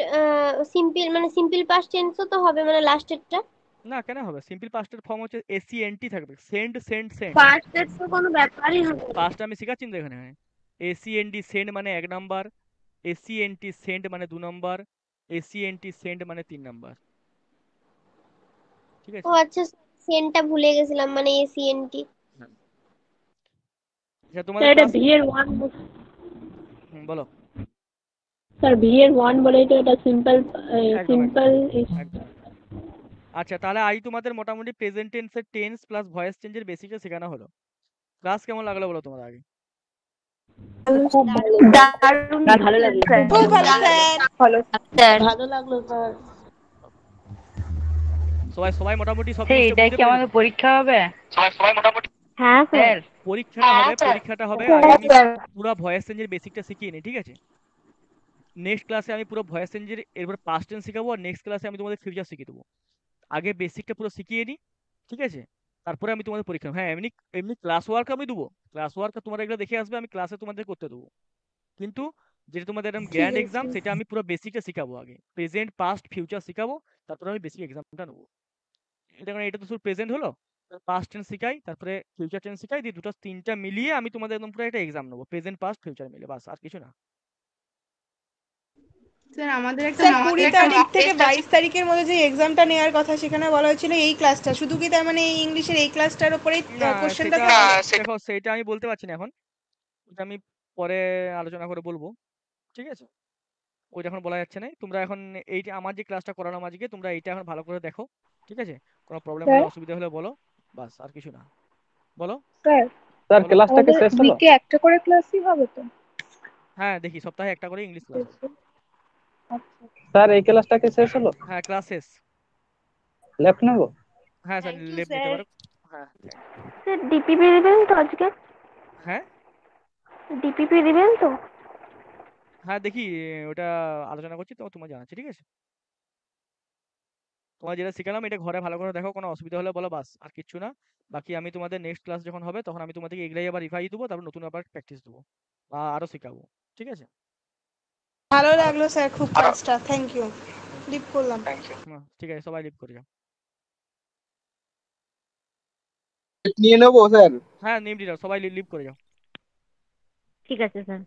Speaker 6: সিম্পল, মানে সিম্পল পাস্ট টেন্সও তো হবে, মানে লাস্টেরটা।
Speaker 1: না কেন হবে, সিম্পল পাস্টের ফর্ম হচ্ছে এসিএনটি থাকবে, সেন্ড সেন্ড সেন্ড।
Speaker 6: পাস্টের তো কোনো ব্যাপারই হবে না।
Speaker 1: পাস্ট আমি শেখাচ্ছি তো এখানে। এসিএনডি সেন্ড মানে 1 নাম্বার, এসিএনটি সেন্ড মানে 2 নাম্বার, এসিএনটি সেন্ড মানে 3 নাম্বার। ঠিক
Speaker 6: ও
Speaker 1: আছে।
Speaker 6: আচ্ছা, সেনটা ভুলে গেছিলাম, মানে এসিএনটি।
Speaker 1: আচ্ছা তোমাদের
Speaker 8: স্যার এটা
Speaker 1: ক্লাস
Speaker 8: ভি এর 1,
Speaker 1: বলো।
Speaker 8: স্যার ভি এর 1 বলেই তো এটা সিম্পল
Speaker 1: একদম
Speaker 8: সিম্পল।
Speaker 1: একদম। আচ্ছা তাহলে আজ তোমাদের মোটামুটি প্রেজেন্ট টেন্সের টেন্স প্লাস ভয়েস চেঞ্জের বেসিকটা শেখানো হলো। ক্লাস কেমন লাগলো বলো তোমাদের আগে?
Speaker 8: খুব ভালো,
Speaker 6: দারুণ
Speaker 8: ভালো লাগলো
Speaker 6: স্যার।
Speaker 8: খুব
Speaker 6: ভালো স্যার। ভালো স্যার।
Speaker 9: ভালো লাগলো স্যার।
Speaker 1: সবাই সবাই মোটামুটি সব
Speaker 9: সেই
Speaker 1: জিনিসটা
Speaker 9: এটাই
Speaker 1: বুঝতে
Speaker 9: কি
Speaker 1: পেরেছো?
Speaker 9: আমাদের পরীক্ষা হবে?
Speaker 6: হ্যাঁ স্যার।
Speaker 1: পরীক্ষাটা হবে
Speaker 6: হ্যাঁ
Speaker 1: আগে আমি
Speaker 6: স্যার।
Speaker 1: পুরো ভয়েস চেঞ্জের বেসিকটা শিখিয়ে নিই, ঠিক আছে? নেক্সট ক্লাসে আমি পুরো ভয়েস চেঞ্জের এরপর পাস্ট টেন্স শেখাবো, আর নেক্সট ক্লাসে আমি তোমাদের ফিউচার শিখিয়ে দেবো। আগে বেসিকটা পুরো শিখিয়ে নিই, ঠিক আছে? তারপরে আমি তোমাদের পরীক্ষা, হ্যাঁ এমনি এমনি ক্লাস ওয়ার্ক আমি দেবো, ক্লাস ওয়ার্ক তোমরা এগুলো দেখে আসবে, আমি ক্লাসে তোমাদের করতে দেবো। কিন্তু যেটা তোমাদের একদম গ্র্যান্ড এক্সাম, সেটা আমি পুরো বেসিকটা শিখাবো। আগে প্রেজেন্ট পাস্ট ফিউচার শিখাবো, তারপরে আমি বেসিক এক্সামটা নেবো। এটা মানে এটা তো শুধু প্রেজেন্ট হলো, পাস্ট টেন্স শিখাই, তারপরে ফিউচার টেন্স শিখাই, দিয়ে দুটো তিনটা মিলিয়ে আমি তোমাদের একদম পুরো একটা এক্সাম নেবো, প্রেজেন্ট পাস্ট ফিউচার মিলে, বাস আর কিছু না।
Speaker 4: স্যার আমাদের একটা 20 তারিখ থেকে 22 তারিখের মধ্যে যে এক্সামটা নেওয়ার কথা, সেখানে বলা হয়েছিল এই ক্লাসটা শুধু, কি তার মানে এই ইংলিশের এই ক্লাসটার উপরেই
Speaker 1: না
Speaker 4: কোশ্চেনটা
Speaker 1: সেটা
Speaker 4: থাকবে?
Speaker 1: দেখো, সেটা আমি বলতে পারছি না এখন, ওটা আমি পরে আলোচনা করে বলবো, ঠিক আছে? ওইটা এখন বলা যাচ্ছে না। তোমরা এখন এইটা আমার যে ক্লাসটা করালাম আজকে, তোমরা এইটা এখন ভালো করে দেখো, ঠিক আছে? কোনো প্রবলেম হলে অসুবিধা হলে বলো, বাস আর কিছু না। বলো।
Speaker 11: স্যার
Speaker 1: বলো।
Speaker 11: ক্লাসটা কি শেষ হলো?
Speaker 4: উইকে একটা করে ক্লাসই হবে তো?
Speaker 1: হ্যাঁ দেখি সপ্তাহে একটা করে ইংলিশ ক্লাস হবে।
Speaker 11: স্যার এই ক্লাসটা কি শেষ হলো?
Speaker 1: হ্যাঁ ক্লাস শেষ।
Speaker 11: লেফট নেবো?
Speaker 1: হ্যাঁ স্যার
Speaker 6: Thank you,
Speaker 1: লেফট নিতে
Speaker 6: sir.
Speaker 1: পারো। হ্যাঁ
Speaker 3: স্যার ডিপিপি দিবেন তো আজকে?
Speaker 1: হ্যাঁ
Speaker 3: ডিপিপি দিবেন তো?
Speaker 1: হ্যাঁ দেখি ওটা আলোচনা করছি, তো তোমার জানাচ্ছি, ঠিক আছে? তোমার যেটা শিখালাম এটা ঘরে ভালো করে দেখো, কোনো অসুবিধা হলে বলো, বাস আর কিচ্ছু না। বাকি আমি তোমাদের নেক্সট ক্লাস যখন হবে তখন আমি তোমাদেরকে এগুলাই আবার রিভাইজ দেবো, তারপর নতুন আবার প্র্যাকটিস দেবো বা আরো শেখাবো, ঠিক আছে?
Speaker 4: ভালো লাগলো স্যার খুব ক্লাসটা, থ্যাংক ইউ, লিভ করলাম।
Speaker 1: ঠিক আছে, সবাই লিভ করে যাও।
Speaker 10: নিয়ে নেবো স্যার।
Speaker 1: হ্যাঁ নেম দিলাম, সবাই লিভ করে যাও।
Speaker 3: ঠিক আছে স্যার।